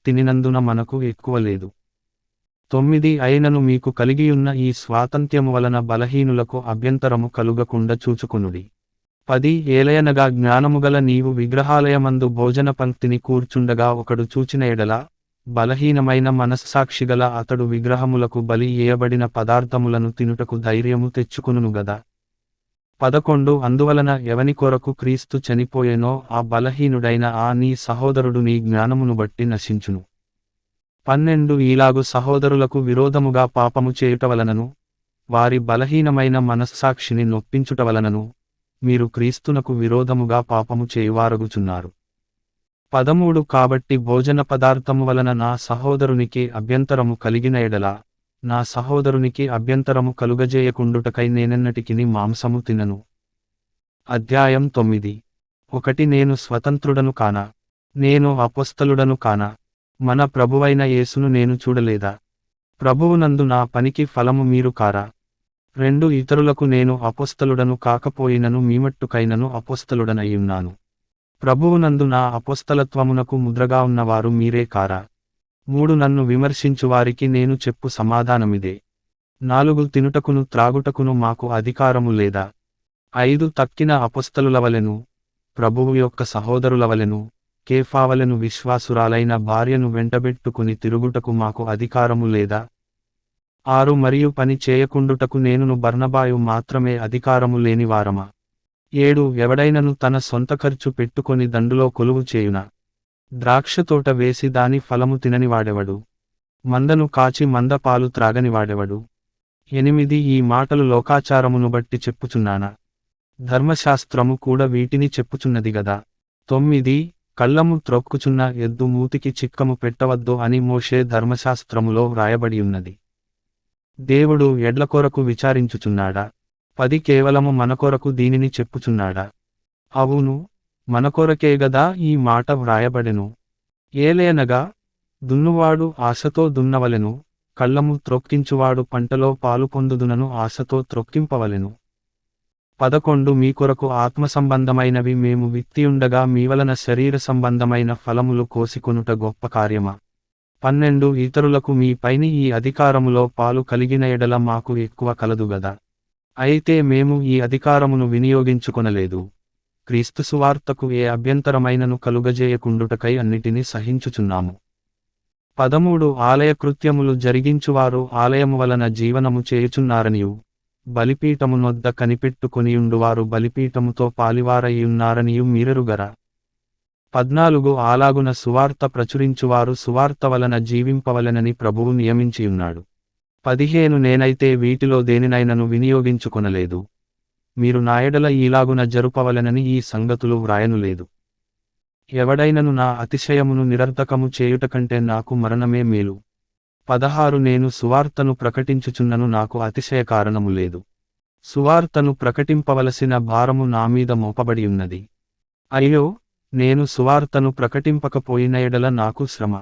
తినినందున మనకు ఎక్కువ లేదు. 9 అయినను మీకు కలిగియున్న ఈ స్వాతంత్ర్యము వలన బలహీనులకు అభ్యంతరము కలుగకుండా చూచుకొనుడి. 10 ఏలయనగా జ్ఞానముగల నీవు విగ్రహాలయమందు భోజన పంక్తిని కూర్చుండగా ఒకడు చూచిన ఎడల బలహీనమైన మనస్సాక్షిగల అతడు విగ్రహములకు బలి ఇయ్యబడిన పదార్థములను తినుటకు ధైర్యము తెచ్చుకొనును గదా. 11 అందువలన ఎవని కొరకు క్రీస్తు చనిపోయెనో ఆ బలహీనుడైన ఆ నీ సహోదరుడు నీ జ్ఞానమును బట్టి నశించును. 12 ఈలాగు సహోదరులకు విరోధముగా పాపము చేయుటవలనను వారి బలహీనమైన మనస్సాక్షిని నొప్పించుటవలనను మీరు క్రీస్తునకు విరోధముగా పాపము చేయువారగుచున్నారు. 13 కాబట్టి భోజన పదార్థము వలన నా సహోదరునికి అభ్యంతరము కలిగిన ఎడల నా సహోదరునికి అభ్యంతరము కలుగజేయకుండుటకై నేనెన్నటికిని మాంసము తినను. అధ్యాయం 9. 1 నేను స్వతంత్రుడను కానా? నేను అపొస్తలుడను కానా? మన ప్రభువైన యేసును నేను చూడలేదా? ప్రభువునందు నా పనికి ఫలము మీరు కారా? 2 ఇతరులకు నేను అపొస్తలుడను కాకపోయినను మీమట్టుకైనను అపొస్తలుడనయ్యున్నాను. ప్రభువునందు నా అపొస్తలత్వమునకు ముద్రగా ఉన్నవారు మీరే కారా? 3 నన్ను విమర్శించువారికి నేను చెప్పు సమాధానమిదే. 4 తినుటకును త్రాగుటకును మాకు అధికారము లేదా? 5 తక్కిన అపొస్తలులవలెను, ప్రభువు యొక్క సహోదరులవలెను, కేఫావలెను విశ్వాసురాలైన భార్యను వెంటబెట్టుకుని తిరుగుటకు మాకు అధికారము లేదా? 6 మరియు పని చేయకుండుటకు నేనును బర్నబాయు మాత్రమే అధికారము లేని వారమా? 7 ఎవడైనను తన సొంత ఖర్చు పెట్టుకొని దండులో కొలువు చేయునా? ద్రాక్షతోట వేసి దాని ఫలము తిననివాడెవడు? మందను కాచి మంద పాలు త్రాగనివాడెవడు. 8 ఈ మాటలు లోకాచారమును బట్టి చెప్పుచున్నానా? ధర్మశాస్త్రము కూడా వీటిని చెప్పుచున్నది గదా. 9 కళ్ళము త్రొక్కుచున్న ఎద్దు మూతికి చిక్కము పెట్టవద్దు అని మోషే ధర్మశాస్త్రములో వ్రాయబడియున్నది. దేవుడు ఎడ్ల కొరకు విచారించుచున్నాడా? 10 కేవలము మన కొరకు దీనిని చెప్పుచున్నాడా? అవును, మన కొరకే గదా ఈ మాట వ్రాయబడెను. ఏలయనగా దున్నువాడు ఆశతో దున్నవలెను, కళ్ళము త్రొక్కించువాడు పంటలో పాలు పొందుదునను ఆశతో త్రొక్కింపవలెను. 11 మీ కొరకు ఆత్మ సంబంధమైనవి మేము విత్తియుండగా మీవలన శరీర సంబంధమైన ఫలములు కోసికొనుట గొప్ప కార్యమా? 12 ఇతరులకు మీ పైని ఈ అధికారములో పాలు కలిగిన ఎడల మాకు ఎక్కువ కలదు గదా. అయితే మేము ఈ అధికారమును వినియోగించుకొనలేదు. క్రీస్తు సువార్తకు ఏ అభ్యంతరమైనను కలుగజేయకుండుటకై అన్నిటినీ సహించుచున్నాము. 13 ఆలయకృత్యములు జరిగించువారు ఆలయము వలన జీవనము చేయుచున్నారనియు, బలిపీఠము నొద్ద కనిపెట్టుకొనియుండువారు బలిపీఠముతో పాలివారయ్యున్నారనియు మీరెరుగరా? 14 అలాగున సువార్త ప్రచురించువారు సువార్త వలన జీవింపవలెనని ప్రభువు నియమించియున్నాడు. 15 నేనైతే వీటిలో దేనినైనను వినియోగించుకొనలేదు. మీరు నా ఎడల ఈలాగున జరుపవలెనని ఈ సంగతులు వ్రాయనులేదు. ఎవడైనను నా అతిశయమును నిరర్థకము చేయుటకంటే నాకు మరణమే మేలు. 16 నేను సువార్తను ప్రకటించుచున్నను నాకు అతిశయ కారణము లేదు. సువార్తను ప్రకటింపవలసిన భారము నా మీద మోపబడియున్నది. అయ్యో, నేను సువార్తను ప్రకటింపకపోయిన ఎడల నాకు శ్రమ.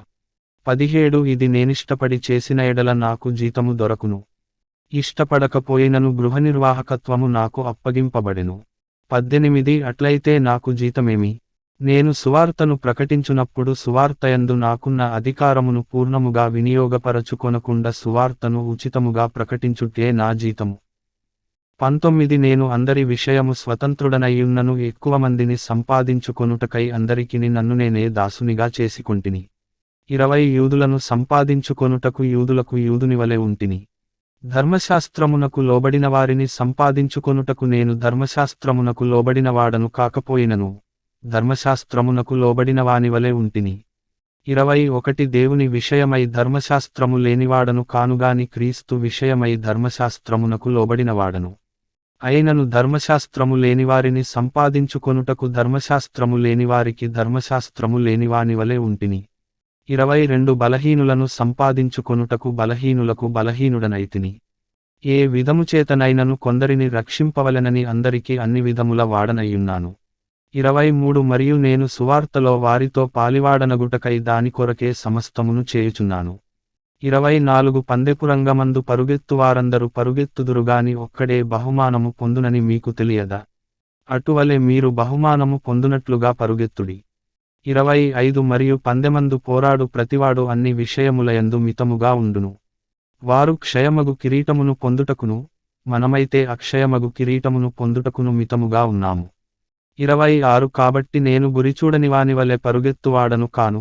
17 ఇది నేనిష్టపడి చేసిన ఎడల నాకు జీతము దొరకును. ఇష్టపడకపోయినను గృహనిర్వాహకత్వము నాకు అప్పగింపబడెను. 18 అట్లయితే నాకు జీతమేమి? నేను సువార్తను ప్రకటించునప్పుడు సువార్తయందు నాకున్న అధికారమును పూర్ణముగా వినియోగపరచుకొనకుండా సువార్తను ఉచితముగా ప్రకటించుటే నా జీతము. 19 నేను అందరి విషయము స్వతంత్రుడనయ్యున్నను ఎక్కువ మందిని సంపాదించుకొనుటకై అందరికిని నన్ను నేనే దాసునిగా చేసికొంటిని. 20 యూదులను సంపాదించుకొనుటకు యూదులకు యూదునివలె ఉంటిని. ధర్మశాస్త్రమునకు లోబడిన వారిని సంపాదించుకొనుటకు నేను ధర్మశాస్త్రమునకు లోబడినవాడను కాకపోయినను ధర్మశాస్త్రమునకు లోబడిన వానివలె ఉంటిని. 21 దేవుని విషయమై ధర్మశాస్త్రము లేనివాడను కానుగాని క్రీస్తు విషయమై ధర్మశాస్త్రమునకు లోబడినవాడను. అయినను ధర్మశాస్త్రము లేనివారిని సంపాదించుకొనుటకు ధర్మశాస్త్రము లేనివారికి ధర్మశాస్త్రము లేనివానివలె ఉంటిని. 22 బలహీనులను సంపాదించుకొనుటకు బలహీనులకు బలహీనుడనైతిని. ఏ విధముచేతనైనను కొందరిని రక్షింపవలెనని అందరికీ అన్ని విధముల వాడనయ్యున్నాను. 23 మరియు నేను సువార్తలో వారితో పాలివాడనగుటకై దాని కొరకే సమస్తమును చేయుచున్నాను. 24 పందెపురంగమందు పరుగెత్తువారందరూ పరుగెత్తుదురుగాని ఒక్కడే బహుమానము పొందునని మీకు తెలియదా? అటువలే మీరు బహుమానము పొందునట్లుగా పరుగెత్తుడి. 25 మరియు పందెమందు పోరాడు ప్రతివాడు అన్ని విషయములయందు మితముగా ఉండును. వారు క్షయమగు కిరీటమును పొందుటకును, మనమైతే అక్షయమగు కిరీటమును పొందుటకును మితముగా ఉన్నాము. 26 కాబట్టి నేను గురిచూడనివానివలె పరుగెత్తువాడను కాను.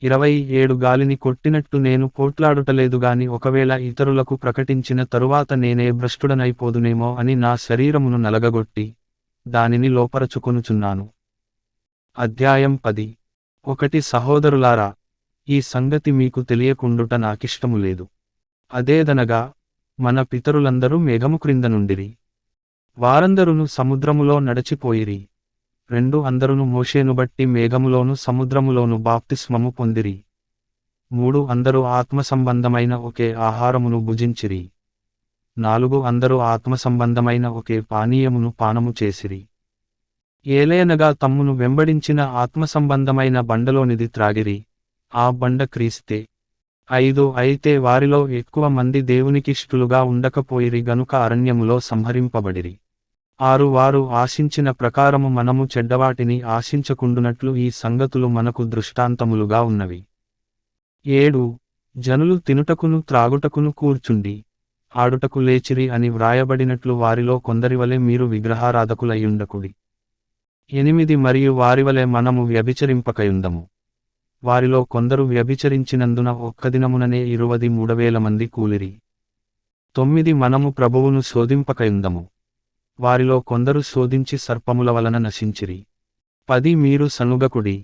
27 గాలిని కొట్టినట్టు నేను పోట్లాడుటలేదుగాని ఒకవేళ ఇతరులకు ప్రకటించిన తరువాత నేనే భ్రష్టుడనైపోదునేమో అని నా శరీరమును నలగగొట్టి దానిని లోపరచుకొనుచున్నాను. అధ్యాయం 10. 1 సహోదరులారా, ఈ సంగతి మీకు తెలియకుండుట నాకిష్టము లేదు. అదేదనగా మన పితరులందరూ మేఘము క్రింద నుండిరి. వారందరును సముద్రములో నడచిపోయిరి. 2 అందరును మోషేను బట్టి మేఘములోను సముద్రములోను బాప్తిస్మము పొందిరి. 3 అందరూ ఆత్మ సంబంధమైన ఒకే ఆహారమును భుజించిరి. 4 అందరూ ఆత్మ సంబంధమైన ఒకే పానీయమును పానము చేసిరి. ఏలయనగా తమ్మును వెంబడించిన ఆత్మ సంబంధమైన బండలోనిది త్రాగిరి, ఆ బండ క్రీస్తే. 5 అయితే వారిలో ఎక్కువ మంది దేవునికిష్టులుగా ఉండకపోయిరి గనుక అరణ్యములో సంహరింపబడిరి. 6 వారు ఆశించిన ప్రకారము మనము చెడ్డవాటిని ఆశించకుండునట్లు ఈ సంగతులు మనకు దృష్టాంతములుగా ఉన్నవి. 7 జనులు తినుటకును త్రాగుటకును కూర్చుండి ఆడుటకు లేచిరి అని వ్రాయబడినట్లు వారిలో కొందరివలె మీరు విగ్రహారాధకులయ్యుండకుడి. 8 మరియు వారివలె మనము వ్యభిచరింపకయుందము. వారిలో కొందరు వ్యభిచరించినందున ఒక్క దినముననే 23,000 మంది కూలిరి. 9 మనము ప్రభువును శోధింపకయుందము. వారిలో కొందరు శోధించి సర్పముల వలన నశించిరి. 10 మీరు సనుగకుడి.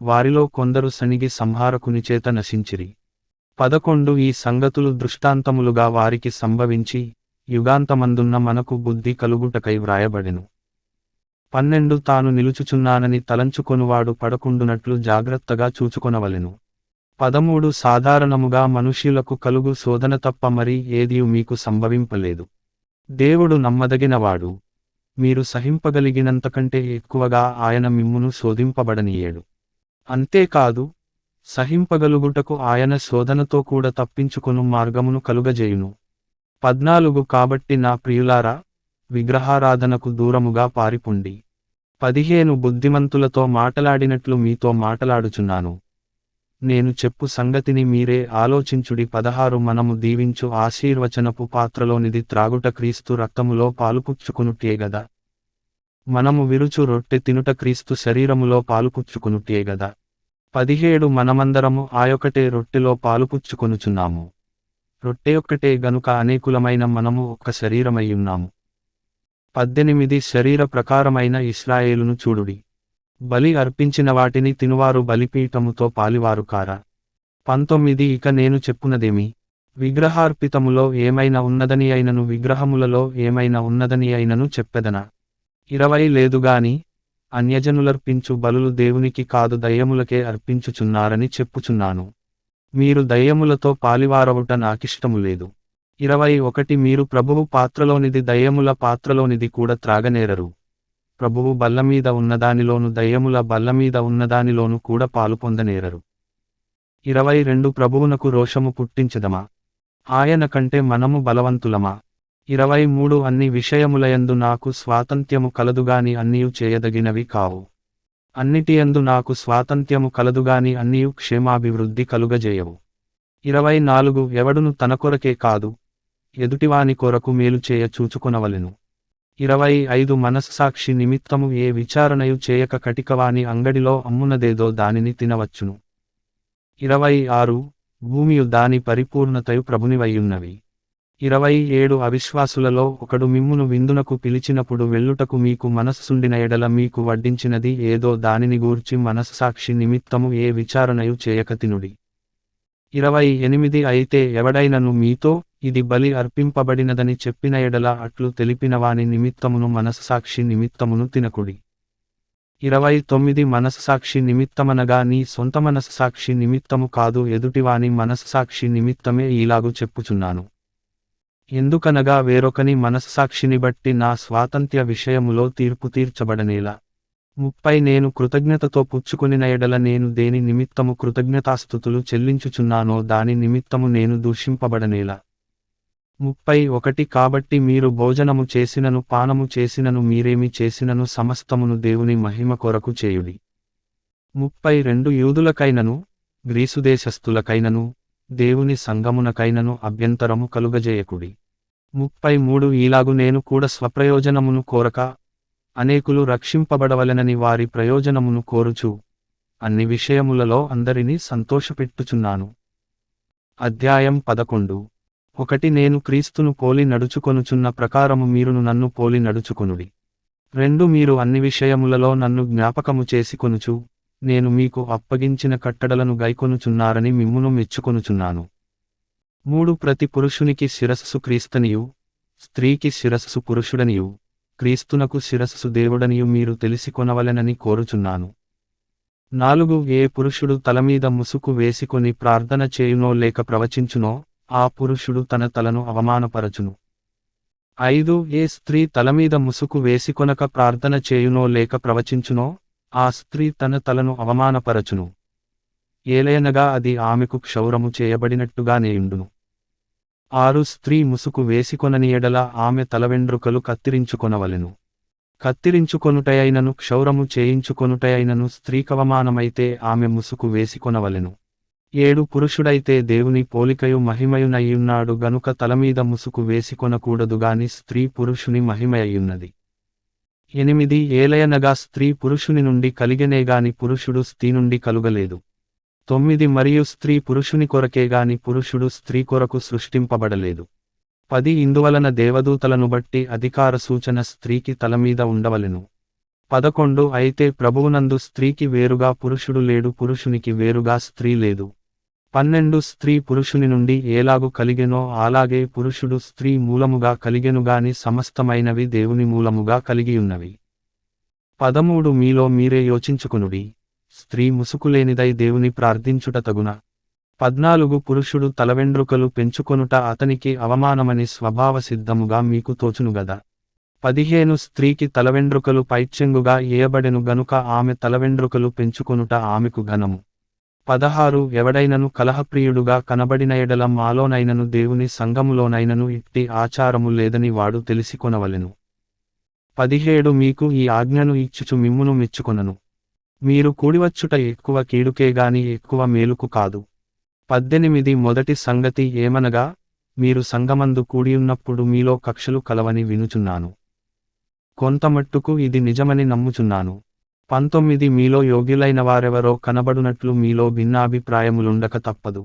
వారిలో కొందరు సనిగి సంహారకునిచేత నశించిరి. 11 ఈ సంగతులు దృష్టాంతములుగా వారికి సంభవించి, యుగాంతమందున్న మనకు బుద్ధి కలుగుటకై వ్రాయబడెను. 12 తాను నిలుచుచున్నానని తలంచుకొనువాడు పడకుండునట్లు జాగ్రత్తగా చూచుకొనవలెను. 13 సాధారణముగా మనుష్యులకు కలుగు శోధన తప్ప మరి ఏదియు మీకు సంభవింపలేదు. దేవుడు నమ్మదగినవాడు, మీరు సహింపగలిగినంతకంటే ఎక్కువగా ఆయన మిమ్మును శోధింపబడనీయడు. అంతేకాదు, సహింపగలుగుటకు ఆయన శోధనతో కూడా తప్పించుకొను మార్గమును కలుగజేయును. 14 కాబట్టి నా ప్రియులారా, విగ్రహారాధనకు దూరముగా పారిపుండి. 15 బుద్ధిమంతులతో మాటలాడినట్లు మీతో మాటలాడుచున్నాను. నేను చెప్పు సంగతిని మీరే ఆలోచించుడి. 16 మనము దీవించు ఆశీర్వచనపు పాత్రలోనిది త్రాగుట క్రీస్తు రక్తములో పాలుపుచ్చుకునుటే గదా. మనము విరుచు రొట్టె తినుట క్రీస్తు శరీరములో పాలుపుచ్చుకునుటే గదా. 17 మనమందరము ఆయొకటే రొట్టెలో పాలుపుచ్చుకొనుచున్నాము. రొట్టెయొక్కటే గనుక అనేకులమైన మనము ఒక్క శరీరమయ్యున్నాము. 18 శరీర ప్రకారమైన ఇశ్రాయేలును చూడుడి. బలి అర్పించిన వాటిని తినువారు బలిపీఠముతో పాలివారు కారా. 19 ఇక నేను చెప్పునదేమి? విగ్రహార్పితములో ఏమైనా ఉన్నదని అయినను విగ్రహములలో ఏమైనా ఉన్నదని అయినను చెప్పెదనా? 20 లేదుగాని, అన్యజనులర్పించు బలులు దేవునికి కాదు దయ్యములకే అర్పించుచున్నారని చెప్పుచున్నాను. మీరు దయ్యములతో పాలివారవుట నాకిష్టము లేదు. 21 మీరు ప్రభువు పాత్రలోనిది దయ్యముల పాత్రలోనిది కూడా త్రాగనేరరు. ప్రభువు బల్లమీద ఉన్నదానిలోను దయ్యముల బల్లమీద ఉన్నదానిలోను కూడా పాలు పొందనేరరు. 22 ప్రభువునకు రోషము పుట్టించదమా? ఆయన కంటే మనము బలవంతులమా? 23 అన్ని విషయములయందు నాకు స్వాతంత్యము కలదుగాని అన్నియు చేయదగినవి కావు. అన్నిటియందు నాకు స్వాతంత్యము కలదుగాని అన్నియు క్షేమాభివృద్ధి కలుగజేయవు. 24 ఎవడును తన కొరకే కాదు, ఎదుటివాని కొరకు మేలు చేయ చూచుకొనవలెను. 25 మనస్సాక్షి నిమిత్తము ఏ విచారణయు చేయక కటికవాని అంగడిలో అమ్మునదేదో దానిని తినవచ్చును. 26 భూమియు దాని పరిపూర్ణతయు ప్రభునివయ్యున్నవి. 27 అవిశ్వాసులలో ఒకడు మిమ్మును విందునకు పిలిచినప్పుడు వెళ్ళుటకు మీకు మనస్సుండిన ఎడల మీకు వడ్డించినది ఏదో దానిని గూర్చి మనస్సాక్షి నిమిత్తము ఏ విచారణయు చేయక తినుడి. 28 అయితే ఎవడైనను మీతో, ఇది బలి అర్పింపబడినదని చెప్పిన ఎడల అట్లు తెలిపినవాని నిమిత్తమును మనస్సాక్షి నిమిత్తమును తినకుడి. 29 మనస్సాక్షి నిమిత్తమనగా నీ సొంత మనస్సాక్షి నిమిత్తము కాదు ఎదుటివాని మనస్సాక్షి నిమిత్తమే ఈలాగు చెప్పుచున్నాను. ఎందుకనగా వేరొకని మనస్సాక్షిని బట్టి నా స్వాతంత్ర్య విషయములో తీర్పు తీర్చబడనేలా. 30 నేను కృతజ్ఞతతో పుచ్చుకొనిన ఎడల నేను దేని నిమిత్తము కృతజ్ఞతాస్తుతులు చెల్లించుచున్నానో దాని నిమిత్తము నేను దూషింపబడనేలా. 31 కాబట్టి మీరు భోజనము చేసినను పానము చేసినను మీరేమి చేసినను సమస్తమును దేవుని మహిమ కొరకు చేయుడి. 32 యూదులకైనను గ్రీసుదేశస్థులకైనను దేవుని సంగమునకైనను అభ్యంతరము కలుగజేయకుడి. 33 ఈలాగు నేను కూడా స్వప్రయోజనమును కోరక, అనేకులు రక్షింపబడవలెనని వారి ప్రయోజనమును కోరుచు, అన్ని విషయములలో అందరినీ సంతోషపెట్టుచున్నాను. అధ్యాయం 11 1 నేను క్రీస్తును పోలి నడుచుకొనుచున్న ప్రకారము మీరును నన్ను పోలి నడుచుకొనుడి. 2 మీరు అన్ని విషయములలో నన్ను జ్ఞాపకము చేసుకొనుచు, నేను మీకు అప్పగించిన కట్టడలను గైకొనుచున్నారని మిమ్మును మెచ్చుకొనుచున్నాను. 3 ప్రతి పురుషునికి శిరస్సు క్రీస్తనియు, స్త్రీకి శిరస్సు పురుషుడనియు, క్రీస్తునకు శిరస్సు దేవుడనియు మీరు తెలిసికొనవలెనని కోరుచున్నాను. 4 ఏ పురుషుడు తలమీద ముసుకు వేసికొని ప్రార్థన చేయునో లేక ప్రవచించునో, ఆ పురుషుడు తన తలను అవమానపరచును. 5 ఏ స్త్రీ తలమీద ముసుకు వేసికొనక ప్రార్థన చేయునో లేక ప్రవచించునో, ఆ స్త్రీ తన తలను అవమానపరచును. ఏలయనగా అది ఆమెకు క్షౌరము చేయబడినట్టుగానేయుండును. 6 స్త్రీ ముసుకు వేసికొనని ఎడల ఆమె తలవెండ్రుకలు కత్తిరించుకొనవలెను. కత్తిరించుకొనుటయైనను క్షౌరము చేయించుకొనుటయైనను స్త్రీకవమానమైతే ఆమె ముసుకు వేసికొనవలెను. 7 పురుషుడైతే దేవుని పోలికయు మహిమయునయ్యున్నాడు గనుక తలమీద ముసుకు వేసికొనకూడదుగాని స్త్రీ పురుషుని మహిమయ్యున్నది. 8 ఏలయనగా స్త్రీ పురుషుని నుండి కలిగెనేగాని పురుషుడు స్త్రీ నుండి కలుగలేదు. 9 మరియు స్త్రీ పురుషుని కొరకేగాని పురుషుడు స్త్రీ కొరకు సృష్టింపబడలేదు. 10 ఇందువలన దేవదూతలను బట్టి అధికార సూచన స్త్రీకి తలమీద ఉండవలెను. 11 అయితే ప్రభువునందు స్త్రీకి వేరుగా పురుషుడు లేడు పురుషునికి వేరుగా స్త్రీ లేదు. 12 స్త్రీ పురుషుని నుండి ఏలాగు కలిగెనో అలాగే పురుషుడు స్త్రీ మూలముగా కలిగెనుగాని సమస్తమైనవి దేవుని మూలముగా కలిగియున్నవి. 13 మీలో మీరే యోచించుకొనుడి, స్త్రీ ముసుకులేనిదై దేవుని ప్రార్థించుట తగున. 14 పురుషుడు తలవెండ్రుకలు పెంచుకొనుట అతనికి అవమానమని స్వభావసిద్ధముగా మీకు తోచునుగదా. 15 స్త్రీకి తలవెండ్రుకలు పైచ్చెంగుగా ఏయబడెను గనుక ఆమె తలవెండ్రుకలు పెంచుకొనుట ఆమెకు ఘనము. 16 ఎవడైనను కలహప్రియుడుగా కనబడిన ఎడల మాలోనైనను దేవుని సంఘములోనైనను ఇట్టి ఆచారము లేదని వాడు తెలిసికొనవలెను. 17 మీకు ఈ ఆజ్ఞను ఇచ్చుచు మిమ్మును మెచ్చుకొనను, మీరు కూడివచ్చుట ఎక్కువ కీడుకేగాని ఎక్కువ మేలుకు కాదు. 18 మొదటి సంగతి ఏమనగా, మీరు సంఘమందు కూడియున్నప్పుడు మీలో కక్షలు కలవని వినుచున్నాను. కొంతమట్టుకు ఇది నిజమని నమ్ముచున్నాను. 19 మీలో యోగ్యులైన వారెవరో కనబడునట్లు మీలో భిన్నాభిప్రాయములుండక తప్పదు.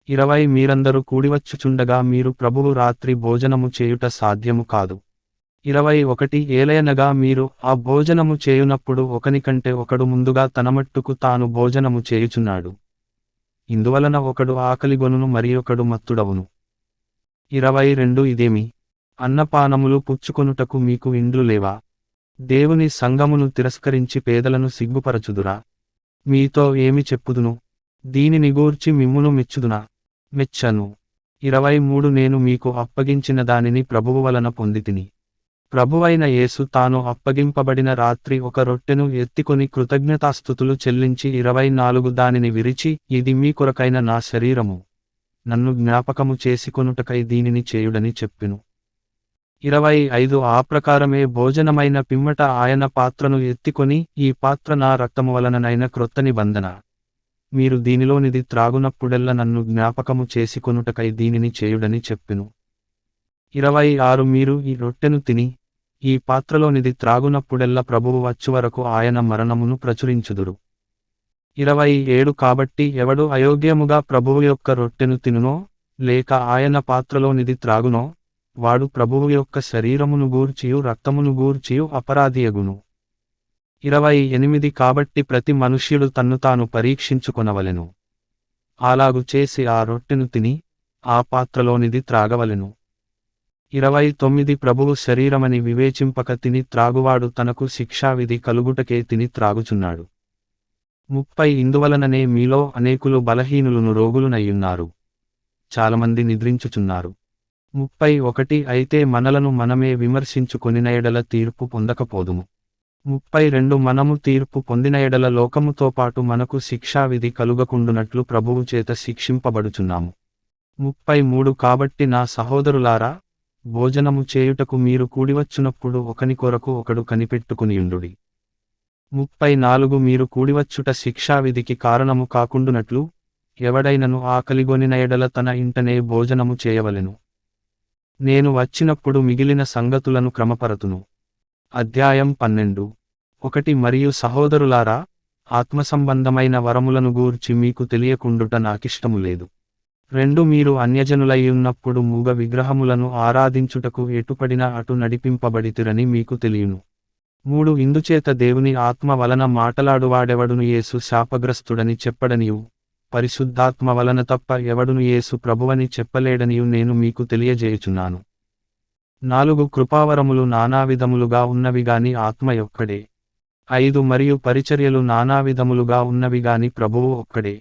20 మీరందరూ కూడివచ్చుచుండగా మీరు ప్రభువు రాత్రి భోజనము చేయుట సాధ్యము కాదు. 21 ఏలయనగా మీరు ఆ భోజనము చేయునప్పుడు ఒకనికంటే ఒకడు ముందుగా తనమట్టుకు తాను భోజనము చేయుచున్నాడు. ఇందువలన ఒకడు ఆకలిగొనును మరియొకడు మత్తుడవును. 22 ఇదేమి, అన్నపానములు పుచ్చుకొనుటకు మీకు ఇండ్లు లేవా? దేవుని సంఘమును తిరస్కరించి పేదలను సిగ్గుపరచుదురా? మీతో ఏమి చెప్పుదును? దీనిని గూర్చి మిమ్మును మెచ్చుదునా? మెచ్చను. 23 నేను మీకు అప్పగించిన దానిని ప్రభువు వలన పొందితిని. ప్రభువైన యేసు తాను అప్పగింపబడిన రాత్రి ఒక రొట్టెను ఎత్తికొని కృతజ్ఞతాస్తుతులు చెల్లించి 24 దానిని విరిచి, ఇది మీ కొరకైన నా శరీరము, నన్ను జ్ఞాపకము చేసుకొనుటకై దీనిని చేయుడని చెప్పెను. 25 ఆ ప్రకారమే భోజనమైన పిమ్మట ఆయన పాత్రను ఎత్తికొని, ఈ పాత్ర నా రక్తము వలననైన క్రొత్త నిబంధన, మీరు దీనిలోనిది త్రాగునప్పుడెల్ల నన్ను జ్ఞాపకము చేసుకొనుటకై దీనిని చేయుడని చెప్పెను. 26 మీరు ఈ రొట్టెను తిని, ఈ పాత్రలోనిది త్రాగునప్పుడెల్ల ప్రభువు వచ్చువరకు ఆయన మరణమును ప్రచురించుదురు. 27 కాబట్టి ఎవడు అయోగ్యముగా ప్రభువు యొక్క రొట్టెను తినునో, లేక ఆయన పాత్రలోనిది త్రాగునో, వాడు ప్రభువు యొక్క శరీరమును గూర్చియు రక్తమును గూర్చియు అపరాధియగును. 28 కాబట్టి ప్రతి మనుష్యుడు తన్ను తాను పరీక్షించుకొనవలెను. అలాగు చేసి ఆ రొట్టెను తిని, ఆ పాత్రలోనిది త్రాగవలెను. 29 ప్రభువు శరీరమని వివేచింపక తిని త్రాగువాడు తనకు శిక్షావిధి కలుగుటకే తిని త్రాగుచున్నాడు. 30 ఇందువలననే మీలో అనేకులు బలహీనులును రోగులునయ్యున్నారు, చాలామంది నిద్రించుచున్నారు. 31 అయితే మనలను మనమే విమర్శించుకొనిన ఎడల తీర్పు పొందకపోదుము. 32 మనము తీర్పు పొందిన ఎడల లోకముతో పాటు మనకు శిక్షావిధి కలుగకుండునట్లు ప్రభువు చేత శిక్షింపబడుచున్నాము. 33 కాబట్టి నా సహోదరులారా, భోజనము చేయుటకు మీరు కూడివచ్చునప్పుడు ఒకని కొరకు ఒకడు కనిపెట్టుకునియుండుడి. 34 మీరు కూడివచ్చుట శిక్షావిధికి కారణము కాకుండునట్లు, ఎవడైనను ఆకలిగొనిన ఎడల తన ఇంటనే భోజనము చేయవలెను. నేను వచ్చినప్పుడు మిగిలిన సంగతులను క్రమపరతును. అధ్యాయం 12. 1 మరియు సహోదరులారా, ఆత్మసంబంధమైన వరములను గూర్చి మీకు తెలియకుండుట నాకిష్టము లేదు. 2 మీరు అన్యజనులయ్యున్నప్పుడు మూగ విగ్రహములను ఆరాధించుటకు ఎటుపడినా అటు నడిపింపబడితిరని మీకు తెలియును. 3 ఇందుచేత దేవుని ఆత్మ వలన మాటలాడువాడెవడును యేసు శాపగ్రస్తుడని చెప్పడనియు, పరిశుద్ధాత్మ వలన తప్ప ఎవడును యేసు ప్రభువని చెప్పలేడనియు నేను మీకు తెలియజేయుచున్నాను. 4 కృపావరములు నానావిధములుగా ఉన్నవిగాని ఆత్మ ఒక్కడే. 5 మరియు పరిచర్యలు నానావిధములుగా ఉన్నవిగాని ప్రభువు ఒక్కడే.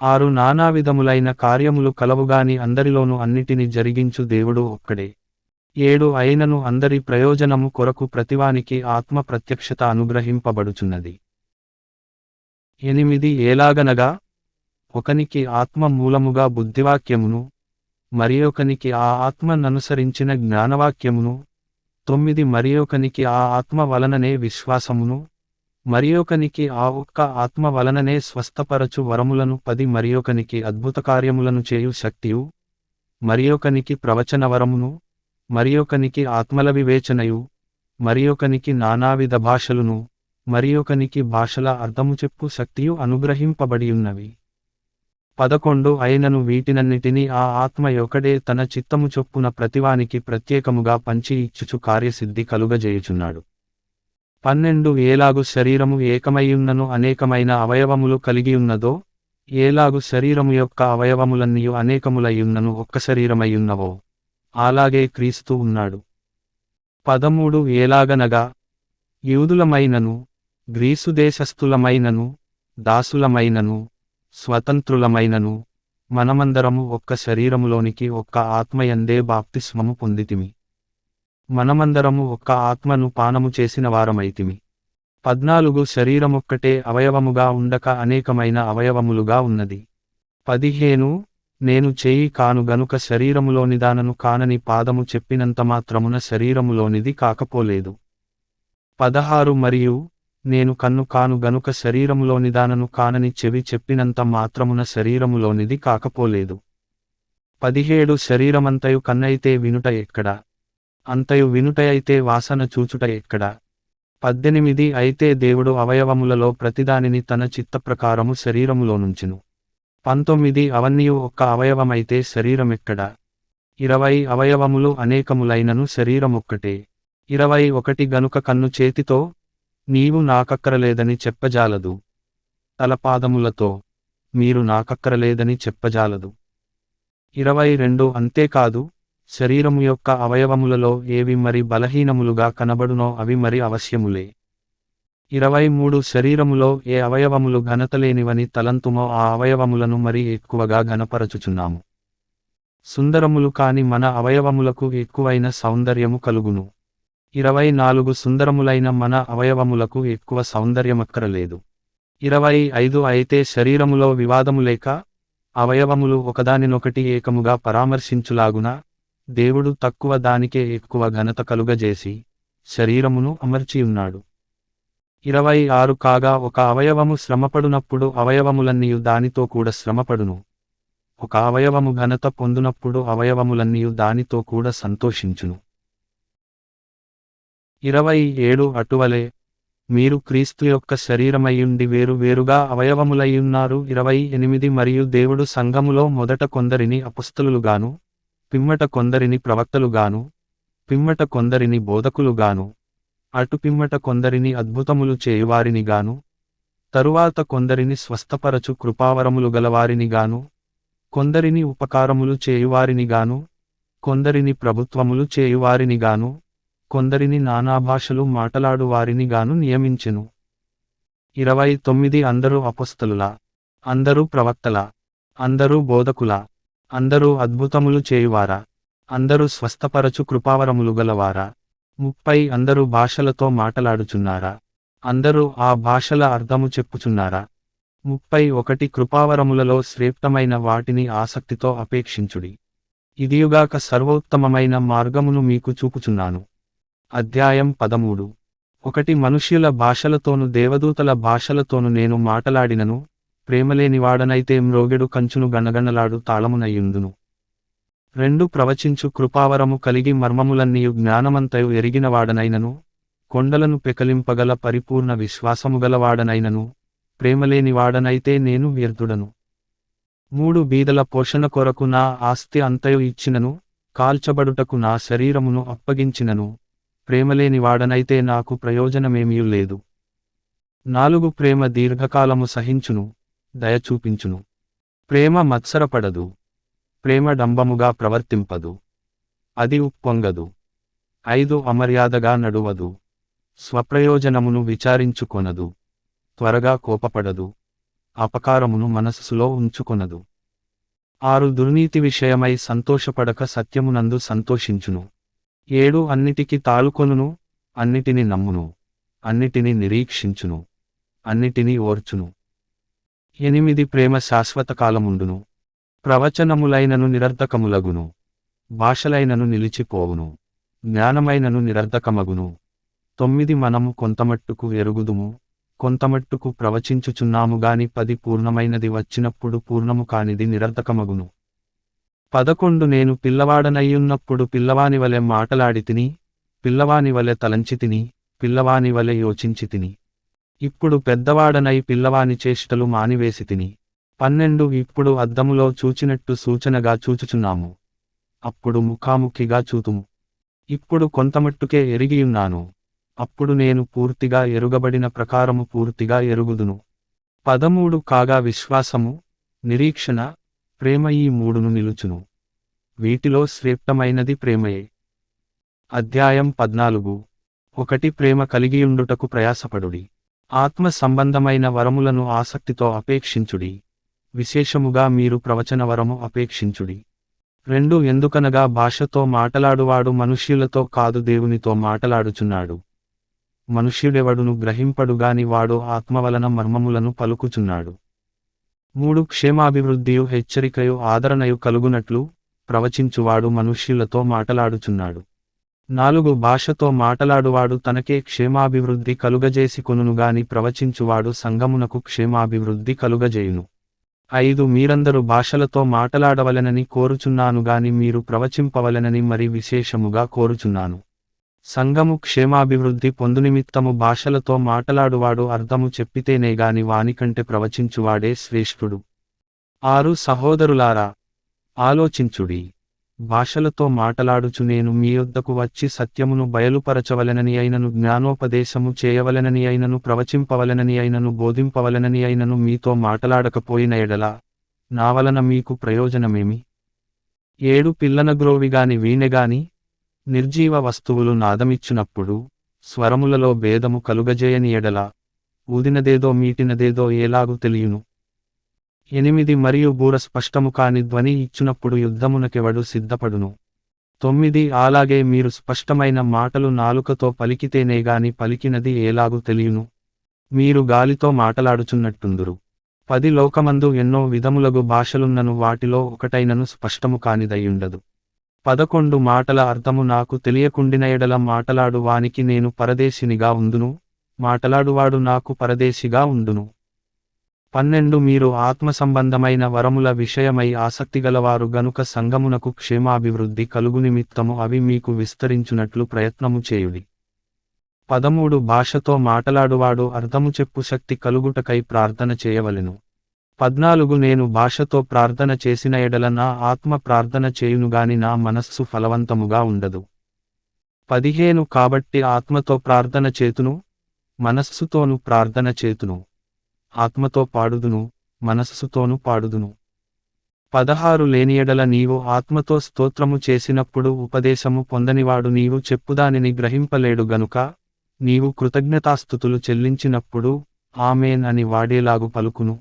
6 నానావిధములైన కార్యములు కలవుగాని అందరిలోనూ అన్నిటిని జరిగించు దేవుడు ఒక్కడే. 7 అయినను అందరి ప్రయోజనము కొరకు ప్రతివానికి ఆత్మ ప్రత్యక్షత అనుగ్రహింపబడుచున్నది. 8 ఎలాగనగా, ఒకనికి ఆత్మ మూలముగా బుద్ధివాక్యమును, మరియొకనికి ఆ ఆత్మననుసరించిన జ్ఞానవాక్యమును, 9 మరియొకనికి ఆ ఆత్మ వలననే విశ్వాసమును, మరియొకనికి ఆ ఒక్క ఆత్మ వలననే స్వస్థపరచు వరములను, 10 మరియొకనికి అద్భుతకార్యములను చేయు శక్తియు, మరియొకనికి ప్రవచన వరమును, మరియొకనికి ఆత్మల వివేచనయు, మరియొకనికి నానావిధ భాషలును, మరియొకనికి భాషల అర్థము చెప్పు శక్తియు అనుగ్రహింపబడియున్నవి. 11 అయినను వీటినన్నిటినీ ఆ ఆత్మ యొక్కడే తన చిత్తము చొప్పున ప్రతివానికి ప్రత్యేకముగా పంచి ఇచ్చుచు కార్యసిద్ధి కలుగజేయుచున్నాడు. 12 ఏలాగు శరీరము ఏకమైయున్నను అనేకమైన అవయవములు కలిగియున్నదో, ఏలాగు శరీరము యొక్క అవయవములన్నీయు అనేకములయ్యున్నను ఒక్క శరీరమయ్యున్నవో అలాగే క్రీస్తు ఉన్నాడు. 13 ఏలాగనగా యూదులమైనను గ్రీసు దేశస్థులమైనను దాసులమైనను స్వతంత్రులమైనను మనమందరము ఒక్క శరీరములోనికి ఒక్క ఆత్మయందే బాప్తిస్మము పొందితిమి. మనమందరము ఒక్క ఆత్మను పానము చేసిన వారమైతిమి. 14 శరీరమొక్కటే అవయవముగా ఉండక అనేకమైన అవయవములుగా ఉన్నది. 15 నేను చేయి కాను గనుక శరీరములోనిదానను కానని పాదము చెప్పినంత మాత్రమున శరీరములోనిది కాకపోలేదు. 16 మరియు నేను కన్ను కాను గనుక శరీరములోనిదానను కానని చెవి చెప్పినంత మాత్రమున శరీరములోనిది కాకపోలేదు. 17 శరీరమంతయు కన్నైతే వినుట ఎక్కడ? అంతయు వినుటయైతే వాసన చూచుట ఎక్కడ? 18 అయితే దేవుడు అవయవములలో ప్రతిదానిని తన చిత్తప్రకారము శరీరములోనుంచును. 19 అవన్నీయు ఒక్క అవయవమైతే శరీరమెక్కడ? 20 అవయవములు అనేకములైనను శరీరమొక్కటే. 21 గనుక కన్ను చేతితో నీవు నాకక్కరలేదని చెప్పజాలదు, తలపాదములతో మీరు నాకక్కరలేదని చెప్పజాలదు. 22 అంతేకాదు శరీరము యొక్క అవయవములలో ఏవి మరి బలహీనములుగా కనబడునో అవి మరి అవశ్యములే. 23 శరీరములో ఏ అవయవములు ఘనతలేనివని తలంతుమో ఆ అవయవములను మరి ఎక్కువగా ఘనపరచుచున్నాము. సుందరములు కాని మన అవయవములకు ఎక్కువైన సౌందర్యము కలుగును. 24 సుందరములైన మన అవయవములకు ఎక్కువ సౌందర్యమక్కరలేదు. 25 అయితే శరీరములో వివాదము లేక అవయవములు ఒకదానినొకటి ఏకముగా పరామర్శించులాగున దేవుడు తక్కువ దానికే ఎక్కువ ఘనత కలుగజేసి శరీరమును అమర్చియున్నాడు. 26 కాగా ఒక అవయవము శ్రమపడునప్పుడు అవయవములన్నీయు దానితో కూడా శ్రమపడును. ఒక అవయవము ఘనత పొందునప్పుడు అవయవములన్నీయు దానితో కూడా సంతోషించును. 27 అటువలే మీరు క్రీస్తు యొక్క శరీరమయ్యుండి వేరు వేరుగా అవయవములయ్యున్నారు. 28 మరియు దేవుడు సంఘములో మొదట కొందరిని అపుస్తలులుగాను, పిమ్మట కొందరిని ప్రవక్తలుగాను, పిమ్మట కొందరిని బోధకులుగాను, అటు పిమ్మట కొందరిని అద్భుతములు చేయువారినిగాను, తరువాత కొందరిని స్వస్థపరచు కృపావరములు గలవారినిగాను, కొందరిని ఉపకారములు చేయువారినిగాను, కొందరిని ప్రభుత్వములు చేయువారినిగాను, కొందరిని నానాభాషలు మాటలాడువారినిగాను నియమించెను. 29 అందరూ అపొస్తలులా? అందరూ ప్రవక్తలా? అందరూ బోధకులా? అందరూ అద్భుతములు చేయువారా? అందరూ స్వస్థపరచు కృపావరములు గలవారా? 30 అందరూ భాషలతో మాటలాడుచున్నారా? అందరూ ఆ భాషల అర్థము చెప్పుచున్నారా? 31 కృపావరములలో శ్రేష్టమైన వాటిని ఆసక్తితో అపేక్షించుడి. ఇదియుగాక సర్వోత్తమమైన మార్గమును మీకు చూపుచున్నాను. అధ్యాయం 13 1 మనుష్యుల భాషలతోను దేవదూతల భాషలతోను నేను మాటలాడినను ప్రేమలేనివాడనైతే మ్రోగెడు కంచును గణగణలాడు తాళమునయ్యుందును. 2 ప్రవచించు కృపావరము కలిగి మర్మములన్నీయు జ్ఞానమంతయు ఎరిగినవాడనైనను కొండలను పెకలింపగల పరిపూర్ణ విశ్వాసముగలవాడనైనను ప్రేమలేనివాడనైతే నేను వ్యర్థుడను. 3 బీదల పోషణ కొరకు నా ఆస్తి అంతయు ఇచ్చినను కాల్చబడుటకు నా శరీరమును అప్పగించినను ప్రేమలేనివాడనైతే నాకు ప్రయోజనమేమీ లేదు. 4 ప్రేమ దీర్ఘకాలము సహించును, దయ చూపించును. ప్రేమ మత్సరపడదు, ప్రేమ డంబముగా ప్రవర్తింపదు, అది ఉప్పొంగదు. 5 అమర్యాదగా నడువదు, స్వప్రయోజనమును విచారించుకొనదు, త్వరగా కోపపడదు, అపకారమును మనస్సులో ఉంచుకొనదు. 6 దుర్నీతి విషయమై సంతోషపడక సత్యమునందు సంతోషించును. 7 అన్నిటికి తాళుకొనును, అన్నిటిని నమ్మును, అన్నిటిని నిరీక్షించును, అన్నిటినీ ఓర్చును. 8 ప్రేమ శాశ్వత కాలముండును, ప్రవచనములైనను నిరర్ధకములగును, భాషలైనను నిలిచిపోవును, జ్ఞానమైనను నిరర్ధకమగును. 9 మనము కొంతమట్టుకు ఎరుగుదుము, కొంతమట్టుకు ప్రవచించుచున్నాము గాని 10 పూర్ణమైనది వచ్చినప్పుడు పూర్ణము కానిది నిరర్ధకమగును. 11 నేను పిల్లవాడనయ్యున్నప్పుడు పిల్లవానివలె మాటలాడితిని, పిల్లవానివలె తలంచితిని, పిల్లవానివలె యోచించితిని. ఇప్పుడు పెద్దవాడనై పిల్లవాని చేష్టలు మానివేసితిని. 12 ఇప్పుడు అద్దములో చూచినట్టు సూచనగా చూచుచున్నాము, అప్పుడు ముఖాముఖిగా చూతుము. ఇప్పుడు కొంతమట్టుకే ఎరిగియున్నాను, అప్పుడు నేను పూర్తిగా ఎరుగబడిన ప్రకారము పూర్తిగా ఎరుగుదును. 13 కాగా విశ్వాసము, నిరీక్షణ, ప్రేమ ఈ మూడును నిలుచును. వీటిలో శ్రేష్టమైనది ప్రేమయే. అధ్యాయం 14. 1 ప్రేమ కలిగియుండుటకు ప్రయాసపడుడి. ఆత్మ సంబంధమైన వరములను ఆసక్తితో అపేక్షించుడి. విశేషముగా మీరు ప్రవచన వరము అపేక్షించుడి. 2 ఎందుకనగా భాషతో మాటలాడువాడు మనుష్యులతో కాదు దేవునితో మాటలాడుచున్నాడు. మనుష్యుడెవడును గ్రహింపడుగాని వాడు ఆత్మవలన మర్మములను పలుకుచున్నాడు. 3 క్షేమాభివృద్ధియు హెచ్చరికయు ఆదరణయు కలుగునట్లు ప్రవచించువాడు మనుష్యులతో మాటలాడుచున్నాడు. 4 భాషతో మాటలాడువాడు తనకే క్షేమాభివృద్ధి కలుగజేసికొనుగాని ప్రవచించువాడు సంఘమునకు క్షేమాభివృద్ధి కలుగజేయును. 5 మీరందరూ భాషలతో మాటలాడవలెనని కోరుచున్నానుగాని మీరు ప్రవచింపవలెనని మరి విశేషముగా కోరుచున్నాను. సంఘము క్షేమాభివృద్ధి పొందునిమిత్తము భాషలతో మాటలాడువాడు అర్థము చెప్పితేనేగాని వానికంటే ప్రవచించువాడే శ్రేష్ఠుడు. 6 సహోదరులారా, ఆలోచించుడి. భాషలతో మాటలాడుచు నేను మీ యొద్దకు వచ్చి సత్యమును బయలుపరచవలెనని అయినను జ్ఞానోపదేశము చేయవలెనని అయినను ప్రవచింపవలెనని అయినను బోధింపవలెనని అయినను మీతో మాటలాడకపోయిన ఎడల నా వలన మీకు ప్రయోజనమేమి? 7 పిల్లనగ్రోవిగాని వీణెగాని నిర్జీవ వస్తువులు నాదమిచ్చునప్పుడు స్వరములలో భేదము కలుగజేయని ఎడల ఊదినదేదో మీటినదేదో ఏలాగు తెలియును? 8 మరియు బూర స్పష్టము కాని ధ్వని ఇచ్చునప్పుడు యుద్ధమునకెవడు సిద్ధపడును? 9 అలాగే మీరు స్పష్టమైన మాటలు నాలుకతో పలికితేనేగాని పలికినది ఏలాగు తెలియును? మీరు గాలితో మాటలాడుచున్నట్టుందురు. 10 లోకమందు ఎన్నో విధములగు భాషలున్నను వాటిలో ఒకటైనను స్పష్టము కానిదయ్యుండదు. 11 మాటల అర్థము నాకు తెలియకుండిన ఎడల మాటలాడు వానికి నేను పరదేశినిగా ఉందును, మాటలాడువాడు నాకు పరదేశిగా ఉండును. 12 మీరు ఆత్మ సంబంధమైన వరముల విషయమై ఆసక్తిగలవారు గనుక సంఘమునకు క్షేమాభివృద్ధి కలుగునిమిత్తము అవి మీకు విస్తరించునట్లు ప్రయత్నము చేయుడి. 13 భాషతో మాటలాడువాడు అర్థము చెప్పు శక్తి కలుగుటకై ప్రార్థన చేయవలెను. 14 నేను భాషతో ప్రార్థన చేసిన ఎడల నా ఆత్మ ప్రార్థన చేయునుగాని నా మనస్సు ఫలవంతముగా ఉండదు. 15 కాబట్టి ఆత్మతో ప్రార్థన చేతును, మనస్సుతోను ప్రార్థన చేతును. ఆత్మతో పాడుదును, మనస్సుతోను పాడుదును. 16 లేని ఎడల నీవు ఆత్మతో స్తోత్రము చేసినప్పుడు ఉపదేశము పొందనివాడు నీవు చెప్పుదానిని గ్రహింపలేడు గనుక నీవు కృతజ్ఞతాస్తుతులు చెల్లించినప్పుడు ఆమేన్ అని వాడేలాగు పలుకును.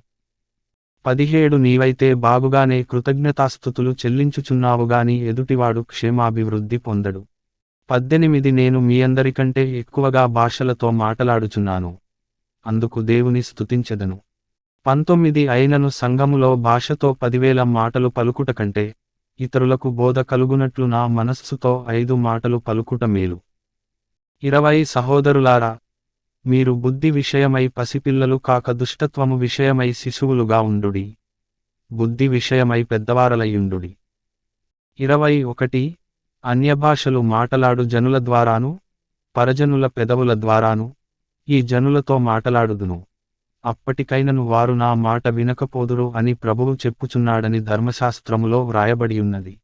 17 నీవైతే బాగుగానే కృతజ్ఞతాస్తుతులు చెల్లించుచున్నావుగాని ఎదుటివాడు క్షేమాభివృద్ధి పొందడు. 18 నేను మీ అందరికంటే ఎక్కువగా భాషలతో మాటలాడుచున్నాను, అందుకు దేవుని స్తుతించెదను. 19 అయినను సంఘములో భాషతో 10,000 మాటలు పలుకుట కంటే ఇతరులకు బోధ కలుగునట్లు నా మనస్సుతో 5 మాటలు పలుకుట మేలు. 20 సహోదరులారా, మీరు బుద్ధి విషయమై పసిపిల్లలు కాక దుష్టత్వము విషయమై శిశువులుగా ఉండుడి, బుద్ధి విషయమై పెద్దవారలయ్యుండుడి. 21 అన్యభాషలు మాటలాడు జనుల ద్వారాను పరజనుల పెదవుల ద్వారాను ఈ జనులతో మాటలాడుదును, అప్పటికైనను వారు నా మాట వినకపోదురు అని ప్రభువు చెప్పుచున్నాడని ధర్మశాస్త్రములో వ్రాయబడియున్నది.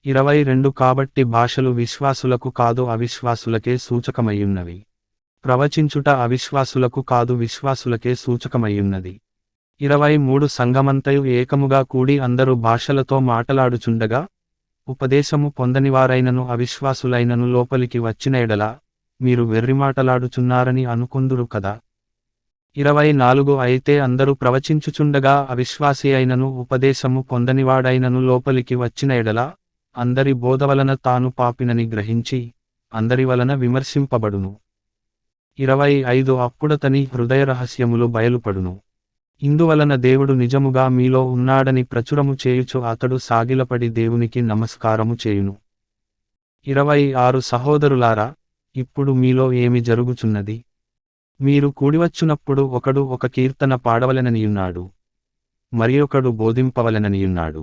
22 కాబట్టి భాషలు విశ్వాసులకు కాదు అవిశ్వాసులకే సూచకమయ్యున్నవి, ప్రవచించుట అవిశ్వాసులకు కాదు విశ్వాసులకే సూచకమయ్యున్నది. 23 సంఘమంతయు ఏకముగా కూడి అందరూ భాషలతో మాటలాడుచుండగా ఉపదేశము పొందనివారైనను అవిశ్వాసులైనను లోపలికి వచ్చిన ఎడల మీరు వెర్రిమాటలాడుచున్నారని అనుకొందురు కదా. 24 అయితే అందరూ ప్రవచించుచుండగా అవిశ్వాసి అయినను ఉపదేశము పొందనివాడైనను లోపలికి వచ్చిన ఎడల అందరి బోధవలన తాను పాపినని గ్రహించి అందరి వలన విమర్శింపబడును. 25 అప్పుడతని హృదయ రహస్యములు బయలుపడును. ఇందువలన దేవుడు నిజముగా మీలో ఉన్నాడని ప్రచురము చేయుచు అతడు సాగిలపడి దేవునికి నమస్కారము చేయును. 26 సహోదరులారా, ఇప్పుడు మీలో ఏమి జరుగుచున్నది? మీరు కూడివచ్చునప్పుడు ఒకడు ఒక కీర్తన పాడవలెననియున్నాడు, మరియొకడు బోధింపవలెననియున్నాడు,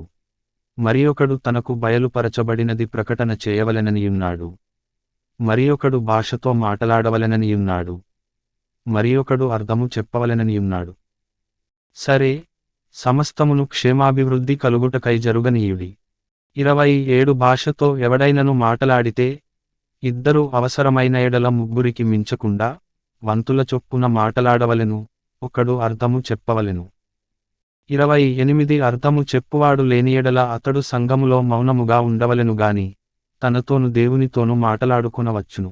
మరియొకడు తనకు బయలుపరచబడినది ప్రకటన చేయవలెననియున్నాడు, మరియొకడు భాషతో మాటలాడవలెననియున్నాడు, మరియొకడు అర్థము చెప్పవలెననియున్నాడు. సరే, సమస్తమును క్షేమాభివృద్ధి కలుగుటకై జరుగనీయుడి. 27 భాషతో ఎవడైనను మాటలాడితే ఇద్దరు అవసరమైన ఎడల ముగ్గురికి మించకుండా వంతుల చొప్పున మాటలాడవలెను, ఒకడు అర్థము చెప్పవలెను. 28 అర్థము చెప్పువాడు లేని ఎడల అతడు సంఘములో మౌనముగా ఉండవలెను గాని తనతోను దేవునితోను మాటలాడుకొనవచ్చును.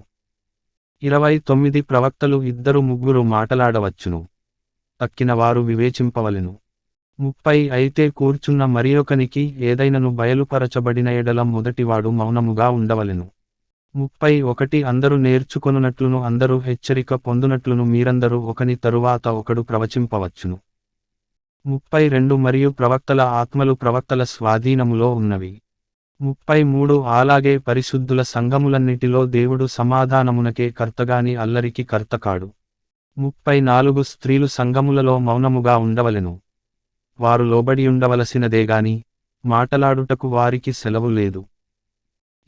29 ప్రవక్తలు 2-3 మాటలాడవచ్చును. తక్కినవారు వివేచింపవలెను. 30 అయితే కూర్చున్న మరియొకనికి ఏదైనను బయలుపరచబడిన ఎడల మొదటివాడు మౌనముగా ఉండవలెను. 31 అందరూ నేర్చుకొనున్నట్లును అందరూ హెచ్చరిక పొందునట్లును మీరందరూ ఒకని తరువాత ఒకడు ప్రవచింపవచ్చును. 32 మరియు ప్రవక్తల ఆత్మలు ప్రవక్తల స్వాధీనములో ఉన్నవి. 33 అలాగే పరిశుద్ధుల సంఘములన్నిటిలో దేవుడు సమాధానమునకే కర్తగాని అల్లరికి కర్త కాడు. 34 స్త్రీలు సంఘములలో మౌనముగా ఉండవలెను. వారు లోబడియుండవలసినదేగాని మాటలాడుటకు వారికి సెలవు లేదు.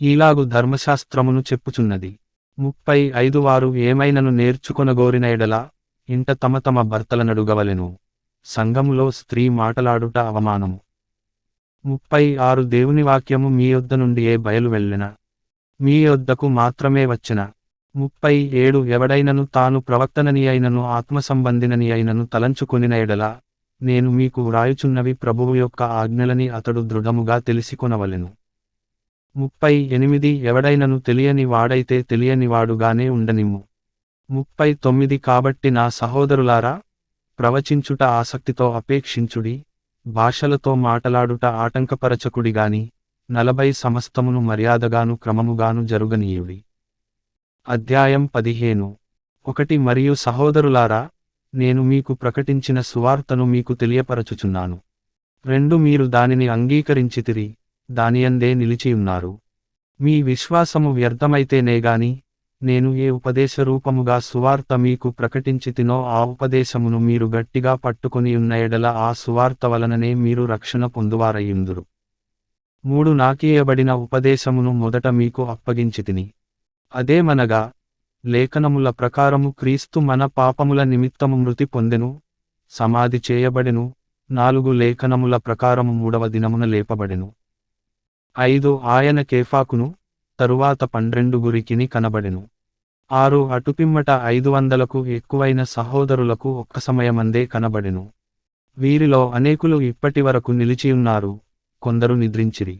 ఈలాగు ధర్మశాస్త్రమును చెప్పుచున్నది. 35 వారు ఏమైనను నేర్చుకొనగోరిన ఎడల ఇంట తమ తమ భర్తలనడుగవలెను. సంఘములో స్త్రీ మాటలాడుట అవమానము. 36 దేవుని వాక్యము మీ యొద్ద నుండియే బయలు వెళ్ళెన. మీ యొద్దకు మాత్రమే వచ్చెన. 37 ఎవడైనను తాను ప్రవక్తనని అయినను ఆత్మసంబంధినని అయినను తలంచుకొనిన ఎడల నేను మీకు వ్రాయుచున్నవి ప్రభువు యొక్క ఆజ్ఞలని అతడు దృఢముగా తెలిసికొనవలెను. 38 ఎవడైనను తెలియని వాడైతే తెలియనివాడుగానే ఉండనిమ్ము. 39 కాబట్టి నా సహోదరులారా, ప్రవచించుట ఆసక్తితో అపేక్షించుడి, భాషలతో మాటలాడుట ఆటంకపరచకుడిగాని 40 సమస్తమును మర్యాదగాను క్రమముగాను జరుగనీయుడి. అధ్యాయం 15. 1 మరియు సహోదరులారా, నేను మీకు ప్రకటించిన సువార్తను మీకు తెలియపరచుచున్నాను. 2 మీరు దానిని అంగీకరించితిరి, దానియందే నిలిచియున్నారు. మీ విశ్వాసము వ్యర్థమైతేనేగాని నేను ఏ ఉపదేశరూపముగా సువార్త మీకు ప్రకటించితినో ఆ ఉపదేశమును మీరు గట్టిగా పట్టుకొనియున్న ఎడల ఆ సువార్త వలననే మీరు రక్షణ పొందువారయ్యుందురు. 3 నాకియ్యబడిన ఉపదేశమును మొదట మీకు అప్పగించితిని. అదేమనగా, లేఖనముల ప్రకారము క్రీస్తు మన పాపముల నిమిత్తము మృతి పొందెను, సమాధి చేయబడెను, 4 లేఖనముల ప్రకారము 3వ దినమున లేపబడెను. 5 ఆయన కేఫాకును, తరువాత 12 కనబడెను. 6 అటుపిమ్మట 500కు ఎక్కువైన సహోదరులకు ఒక్క సమయమందే కనబడెను. వీరిలో అనేకులు ఇప్పటివరకు నిలిచియున్నారు, కొందరు నిద్రించిరి.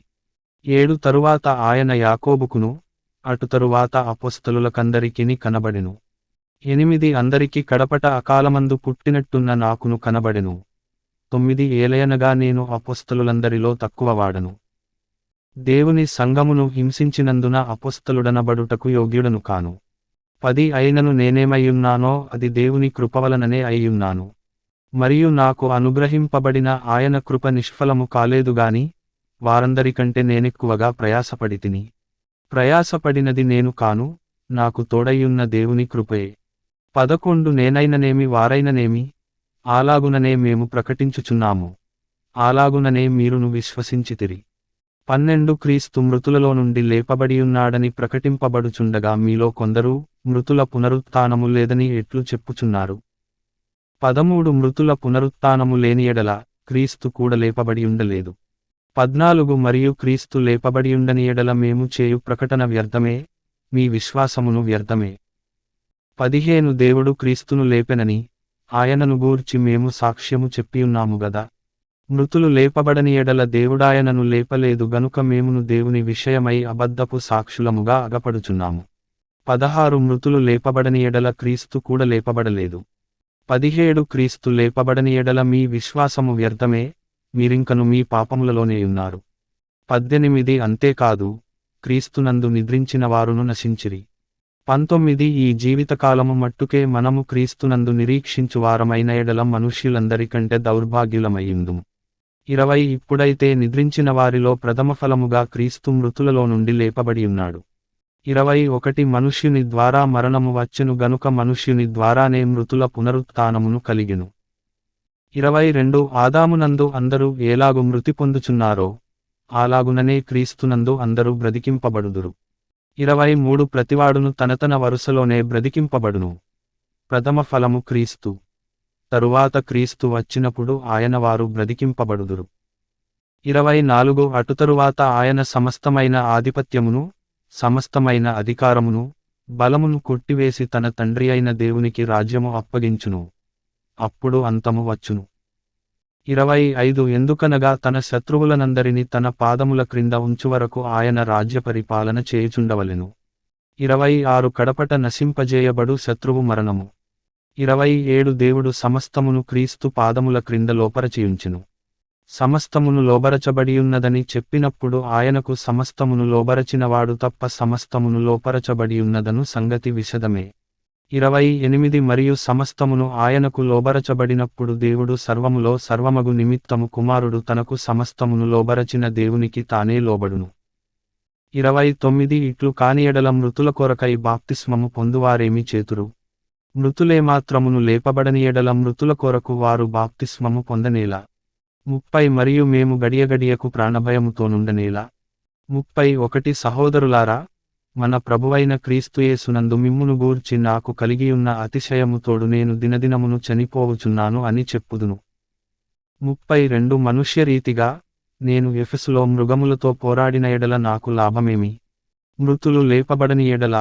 7 తరువాత ఆయన యాకోబుకును, అటు తరువాత అపోస్తలులకందరికిని కనబడెను. 8 అందరికి కడపట అకాలమందు పుట్టినట్టున్న నాకును కనబడెను. 9 ఏలయనగా నేను అపోస్తలులందరిలో తక్కువవాడను. దేవుని సంఘమును హింసించినందున అపోస్తలుడనబడుటకు యోగ్యుడను కాను. 10 అయినను నేనేమయ్యున్నానో అది దేవుని కృపవలననే అయ్యున్నాను. మరియు నాకు అనుగ్రహింపబడిన ఆయన కృప నిష్ఫలము కాలేదుగాని వారందరికంటే నేనెక్కువగా ప్రయాసపడితిని. ప్రయాసపడినది నేను కాను, నాకు తోడయ్యున్న దేవుని కృపయే. 11 నేనైననేమి వారైననేమి అలాగుననే మేము ప్రకటించుచున్నాము, అలాగుననే మీరును విశ్వసించితిరి. 12 క్రీస్తు మృతులలో నుండి లేపబడియున్నాడని ప్రకటింపబడుచుండగా మీలో కొందరు మృతుల పునరుత్థానము లేదని ఎట్లు చెప్పుచున్నారు. 13 మృతుల పునరుత్థానము లేని ఎడల క్రీస్తు కూడా లేపబడియుండలేదు. 14 మరియు క్రీస్తు లేపబడియుండని ఎడల మేము చేయు ప్రకటన వ్యర్థమే, మీ విశ్వాసమును వ్యర్థమే. 15 దేవుడు క్రీస్తును లేపెనని ఆయనను గూర్చి మేము సాక్ష్యము చెప్పియున్నాము గదా. మృతులు లేపబడని ఎడల దేవుడాయనను లేపలేదు గనుక మేమును దేవుని విషయమై అబద్ధపు సాక్షులముగా అగపడుచున్నాము. 16 మృతులు లేపబడని ఎడల క్రీస్తు కూడా లేపబడలేదు. 17 క్రీస్తు లేపబడని ఎడల మీ విశ్వాసము వ్యర్థమే, మీరింకను మీ పాపములలోనేయున్నారు. 18 అంతేకాదు, క్రీస్తునందు నిద్రించిన వారును నశించిరి. 19 ఈ జీవితకాలము మట్టుకే మనము క్రీస్తునందు నిరీక్షించు వారమైన ఎడల మనుష్యులందరికంటే దౌర్భాగ్యులమయ్యుందుము. 20 ఇప్పుడైతే నిద్రించిన వారిలో ప్రథమఫలముగా క్రీస్తు మృతులలో నుండి లేపబడియున్నాడు. 21 మనుష్యుని ద్వారా మరణము వచ్చెను గనుక మనుష్యుని ద్వారానే మృతుల పునరుత్థానమును కలిగెను. 22 ఆదామునందు అందరూ ఏలాగు మృతి పొందుచున్నారో అలాగుననే క్రీస్తునందు అందరూ బ్రతికింపబడుదురు. 23 ప్రతివాడును తన వరుసలోనే బ్రతికింపబడును. ప్రథమ ఫలము క్రీస్తు, తరువాత క్రీస్తు వచ్చినప్పుడు ఆయన వారు బ్రతికింపబడుదురు. 24 అటు తరువాత ఆయన సమస్తమైన ఆధిపత్యమును, సమస్తమైన అధికారమును, బలమును కొట్టివేసి తన తండ్రి అయిన దేవునికి రాజ్యము అప్పగించును. అప్పుడు అంతము వచ్చును. 25 ఎందుకనగా తన శత్రువులనందరినీ తన పాదముల క్రింద ఉంచువరకు ఆయన రాజ్య పరిపాలన చేయుచుండవలెను. 26 కడపట నశింపజేయబడు శత్రువు మరణము. 27 దేవుడు సమస్తమును క్రీస్తు పాదముల క్రింద లోపరచియుంచెను. సమస్తమును లోబరచబడియున్నదని చెప్పినప్పుడు ఆయనకు సమస్తమును లోబరచినవాడు తప్ప సమస్తమును లోపరచబడియున్నదను సంగతి విశదమే. 28 మరియు సమస్తమును ఆయనకు లోబరచబడినప్పుడు దేవుడు సర్వములో సర్వమగు నిమిత్తము కుమారుడు తనకు సమస్తమును లోబరచిన దేవునికి తానే లోబడును. 29 ఇట్లు కాని ఎడల మృతుల కొరకై బాప్తిస్మము పొందువారేమి చేతురు? మృతులేమాత్రమును లేపబడని ఎడల మృతుల కొరకు వారు బాప్తిస్మము పొందనేలా? 30 మరియు మేము గడియగడియకు ప్రాణభయముతోనుండనేలా? 31 సహోదరులారా, మన ప్రభువైన క్రీస్తుయేసునందు మిమ్మును గూర్చి నాకు కలిగియున్న అతిశయముతోడు నేను దినదినమును చనిపోవుచున్నాను అని చెప్పుదును. 32 మనుష్యరీతిగా, నేను ఎఫెసులో మృగములతో పోరాడిన ఎడల నాకు లాభమేమి? మృతులు లేపబడని ఎడల,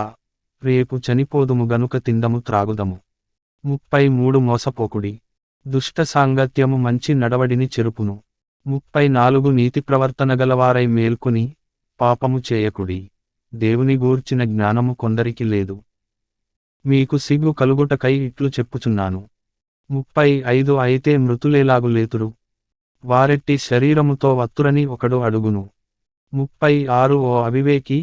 రేపు చనిపోదుము గనుక తిందము త్రాగుదము. 33 మోసపోకుడి. దుష్ట సాంగత్యము మంచి నడవడిని చెరుపును. 34 నీతి ప్రవర్తన గలవారై మేల్కొని, పాపము చేయకుడి. దేవుని గూర్చిన జ్ఞానము కొందరికి లేదు. మీకు సిగ్గు కలుగుటకై ఇట్లు చెప్పుచున్నాను. 35 అయితే మృతులేలాగు లేతురు? వారెట్టి శరీరముతో వత్తురని ఒకడు అడుగును. 36 ఓ అవివేకి,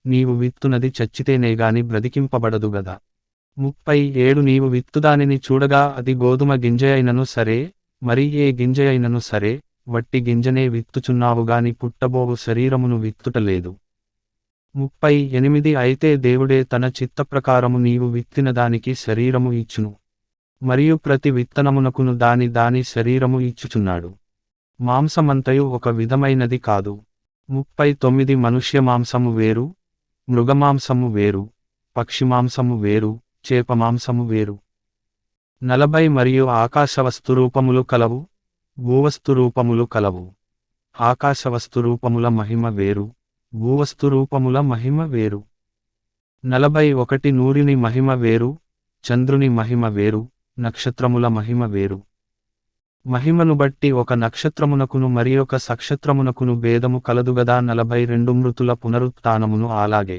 నీవు విత్తునది చచ్చితేనేగాని బ్రతికింపబడదు గదా. 37 నీవు విత్తుదానిని చూడగా అది గోధుమ గింజయైనను సరే, మరి ఏ గింజయైనను సరే, వట్టి గింజనే విత్తుచున్నావుగాని పుట్టబోవు శరీరమును విత్తుటలేదు. 38 అయితే దేవుడే తన చిత్తప్రకారము నీవు విత్తిన దానికి శరీరము ఇచ్చును. మరియు ప్రతి విత్తనమునకును దాని శరీరము ఇచ్చుచున్నాడు. మాంసమంతయు ఒక విధమైనది కాదు. 39 మనుష్య మాంసము వేరు, మృగమాంసము వేరు, పక్షిమాంసము వేరు, చేపమాంసము వేరు. 40 మరియు ఆకాశవస్తు రూపములు కలవు, భూవస్తు రూపములు కలవు. ఆకాశవస్తు రూపముల మహిమ వేరు, భూవస్తు రూపముల మహిమ వేరు. 41 నూరిని మహిమ వేరు, చంద్రుని మహిమ వేరు, నక్షత్రముల మహిమ వేరు. మహిమను బట్టి ఒక నక్షత్రమునకును మరియొక సక్షత్రమునకును భేదము కలదుగదా. 42 మృతుల పునరుత్థానమును అలాగే.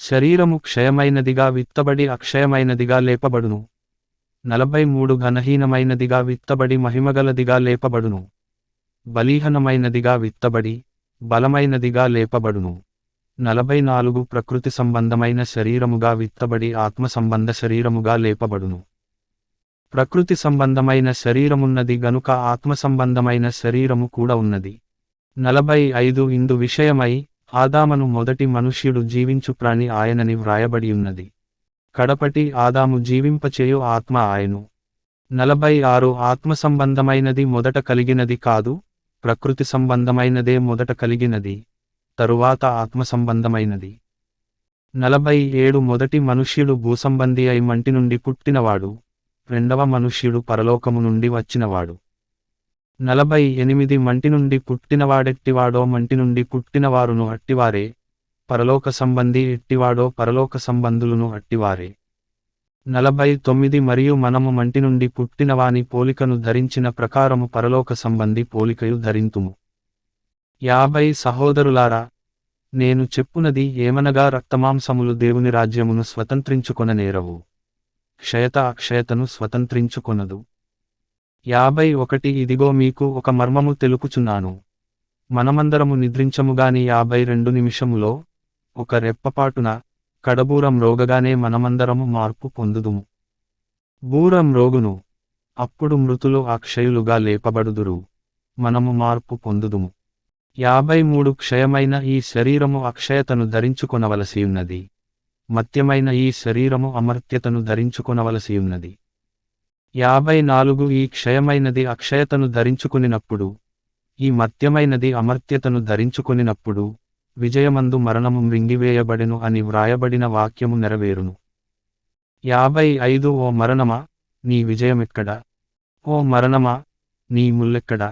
శరీరము క్షయమైనదిగా విత్తబడి అక్షయమైనదిగా లేపబడును. 43 ఘనహీనమైనదిగా విత్తబడి మహిమగలదిగా లేపబడును. బలీహనమైనదిగా విత్తబడి బలమైనదిగా లేపబడును. 44 ప్రకృతి సంబంధమైన శరీరముగా విత్తబడి ఆత్మ సంబంధ శరీరముగా లేపబడును. ప్రకృతి సంబంధమైన శరీరమున్నది గనుక ఆత్మ సంబంధమైన శరీరము కూడా ఉన్నది. 45 ఇందు విషయమై ఆదామను మొదటి మనుష్యుడు జీవించు ప్రాణి ఆయనని వ్రాయబడియున్నది. కడపటి ఆదాము జీవింపచేయు ఆత్మ ఆయను. 46 ఆత్మ సంబంధమైనది మొదట కలిగినది కాదు, ప్రకృతి సంబంధమైనదే మొదట కలిగినది, తరువాత ఆత్మ సంబంధమైనది. 47 మొదటి మనుష్యుడు భూసంబంధి అయి మంటి నుండి పుట్టినవాడు, రెండవ మనుష్యుడు పరలోకము నుండి వచ్చినవాడు. 48 మంటి నుండి పుట్టినవాడెట్టివాడో మంటి నుండి పుట్టినవారును అట్టివారే, పరలోక సంబంధి ఎట్టివాడో పరలోక సంబంధులును అట్టివారే. 49 మరియు మనము మంటి నుండి పుట్టినవాని పోలికను ధరించిన ప్రకారము పరలోక సంబంధి పోలికయు ధరింతుము. 50 సహోదరులారా, నేను చెప్పునది ఏమనగా రక్తమాంసములు దేవుని రాజ్యమును స్వతంత్రించుకొననేరవు, క్షయత అక్షయతను స్వతంత్రించుకొనదు. 51 ఇదిగో మీకు ఒక మర్మము తెలుపుచున్నాను. మనమందరము నిద్రించముగాని 52 నిమిషములో, ఒక రెప్పపాటున, కడబూరం రోగగానే మనమందరము మార్పు పొందుదుము. బూరం రోగును, అప్పుడు మృతులు అక్షయులుగా లేపబడుదురు, మనము మార్పు పొందుదుము. 53 క్షయమైన ఈ శరీరము అక్షయతను ధరించుకొనవలసియున్నది, మత్యమైన ఈ శరీరము అమర్త్యతను ధరించుకొనవలసియున్నది. 54 ఈ క్షయమైనది అక్షయతను ధరించుకొనినప్పుడు, ఈ మత్యమైనది అమర్త్యతను ధరించుకొనినప్పుడు, విజయమందు మరణము మృంగివేయబడెను అని వ్రాయబడిన వాక్యము నెరవేరును. 55 ఓ మరణమా, నీ విజయమెక్కడా? ఓ మరణమా, నీ ముల్లెక్కడా?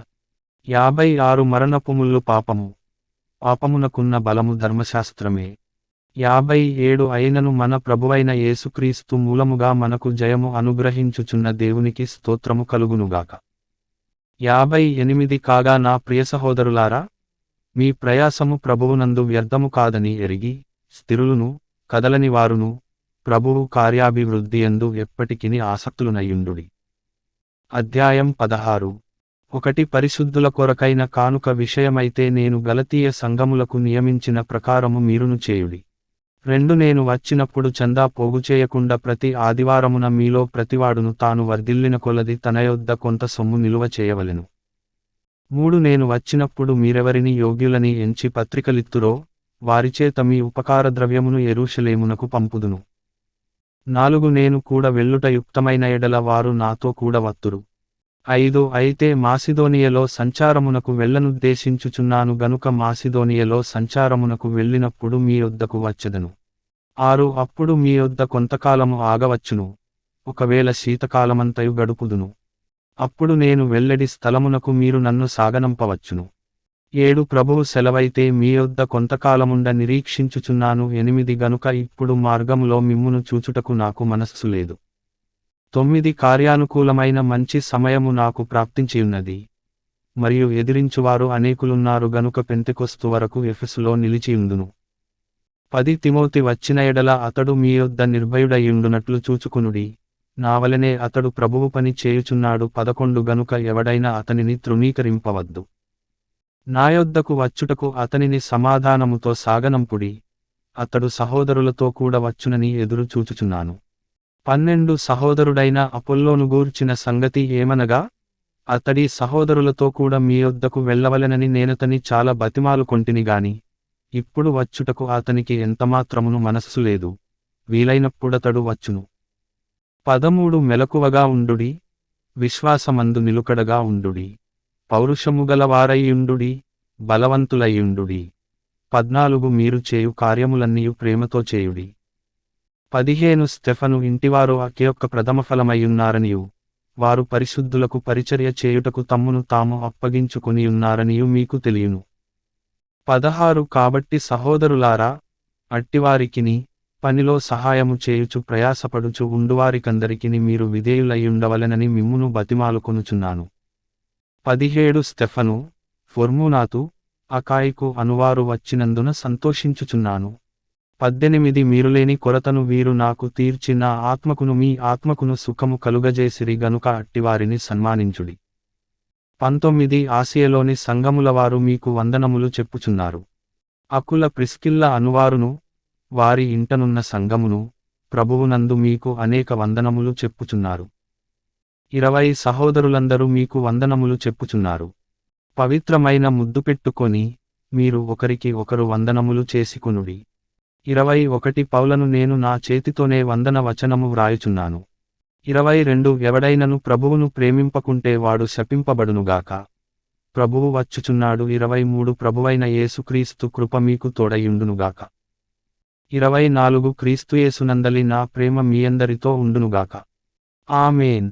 56 మరణపు ముల్లు పాపము, పాపమునకున్న బలము ధర్మశాస్త్రమే. 57 అయినను మన ప్రభువైన యేసుక్రీస్తు మూలముగా మనకు జయము అనుగ్రహించుచున్న దేవునికి స్తోత్రము కలుగునుగాక. 58 కాగా నా ప్రియ సహోదరులారా, మీ ప్రయాసము ప్రభువునందు వ్యర్థము కాదని ఎరిగి, స్థిరులును, కదలని వారును, ప్రభువు కార్యాభివృద్ధియందు ఎప్పటికిని ఆసక్తులునయ్యుండుడి. అధ్యాయం 16. ఒకటి పరిశుద్ధుల కొరకైన కానుక విషయమైతే నేను గలతీయ సంఘములకు నియమించిన ప్రకారము మీరును చేయుడి. 2 నేను వచ్చినప్పుడు చందా పోగుచేయకుండా ప్రతి ఆదివారమున మీలో ప్రతివాడును తాను వర్ధిల్లిన కొలది తన యొద్ద కొంత సొమ్ము నిలువ చేయవలెను. 3 నేను వచ్చినప్పుడు మీరెవరిని యోగ్యులని ఎంచి పత్రికలిత్తురో, వారిచేత మీ ఉపకార ద్రవ్యమును యెరూషలేమునకు పంపుదును. 4 నేను కూడా వెళ్ళుట యుక్తమైన ఎడల వారు నాతో కూడా వత్తురు. 5 అయితే మాసిదోనియలో సంచారమునకు వెళ్ళనుద్దేశించుచున్నాను గనుక మాసిదోనియలో సంచారమునకు వెళ్ళినప్పుడు మీ యొద్దకు వచ్చెదను. 6 అప్పుడు మీ యొద్ద కొంతకాలము ఆగవచ్చును, ఒకవేళ శీతకాలమంతయు గడుపుదును. అప్పుడు నేను వెళ్ళెడి స్థలమునకు మీరు నన్ను సాగనంపవచ్చును. 7 ప్రభువు సెలవైతే మీ యొద్ద కొంతకాలముండ నిరీక్షించుచున్నాను. 8 గనుక ఇప్పుడు మార్గములో మిమ్మును చూచుటకు నాకు మనస్సు లేదు. 9 కార్యానుకూలమైన మంచి సమయము నాకు ప్రాప్తించియున్నది, మరియు ఎదిరించువారు అనేకులున్నారు గనుక పెంతెకొస్తు వరకు ఎఫెసులో నిలిచియుందును. 10 తిమోతి వచ్చిన ఎడల అతడు మీ యొద్ద నిర్భయుడయ్యుండునట్లు చూచుకునుడి, నావలనే అతడు ప్రభువు పని చేయుచున్నాడు. 11 గనుక ఎవడైనా అతనిని తృణీకరింపవద్దు. నా యొద్దకు వచ్చుటకు అతనిని సమాధానముతో సాగనంపుడి, అతడు సహోదరులతో కూడా వచ్చునని ఎదురు చూచుచున్నాను. 12 సహోదరుడైన అపొల్లోను గూర్చిన సంగతి ఏమనగా, అతడి సహోదరులతో కూడా మీ యొద్దకు వెళ్ళవలెనని నేనతని చాలా బతిమాలుకొంటిని గాని, ఇప్పుడు వచ్చుటకు అతనికి ఎంతమాత్రమును మనస్సు లేదు. వీలైనప్పుడతడు వచ్చును. 13 మెలకువగా ఉండుడి, విశ్వాసమందు నిలుకడగా ఉండుడి, పౌరుషము గలవారయ్యుండుడి, బలవంతులయ్యుండుడి. 14 మీరు చేయు కార్యములన్నీయు ప్రేమతో చేయుడి. 15 స్టెఫను ఇంటివారు యొక్క ప్రథమఫలమయ్యున్నారనియు, వారు పరిశుద్ధులకు పరిచర్య చేయుటకు తమ్మును తాము అప్పగించుకొనియున్నారనియు మీకు తెలియును. 16 కాబట్టి సహోదరులారా, అట్టివారికిని, పనిలో సహాయము చేయుచు ప్రయాసపడుచు ఉండువారికందరికిని మీరు విధేయులయ్యుండవలెనని మిమ్మును బతిమాలుకొనుచున్నాను. 17 స్టెఫను, ఫొర్మూనాతు, అకాయికు అనువారు వచ్చినందున సంతోషించుచున్నాను. 18 మీరులేని కొరతను వీరు నాకు తీర్చి నా ఆత్మకును మీ ఆత్మకును సుఖము కలుగజేసిరి గనుక అట్టివారిని సన్మానించుడి. 19 ఆసియలోని సంఘములవారు మీకు వందనములు చెప్పుచున్నారు. అకుల ప్రిస్కిల్ల అనువారును, వారి ఇంటనున్న సంఘమును, ప్రభువునందు మీకు అనేక వందనములు చెప్పుచున్నారు. 20 సహోదరులందరూ మీకు వందనములు చెప్పుచున్నారు. పవిత్రమైన ముద్దు పెట్టుకొని, మీరు ఒకరికి ఒకరు వందనములు చేసుకొనుడి. 21 పౌలను నేను నా చేతితోనే వందన వచనము వ్రాయుచున్నాను. 22 ఎవడైనను ప్రభువును ప్రేమింపకుంటే వాడు శపింపబడునుగాక. ప్రభువు వచ్చుచున్నాడు. 23 ప్రభువైన యేసుక్రీస్తు కృప మీకు తోడయుండునుగాక. 24 క్రీస్తుయేసునందలి నా ప్రేమ మీ అందరితో ఉండునుగాక. ఆమేన్.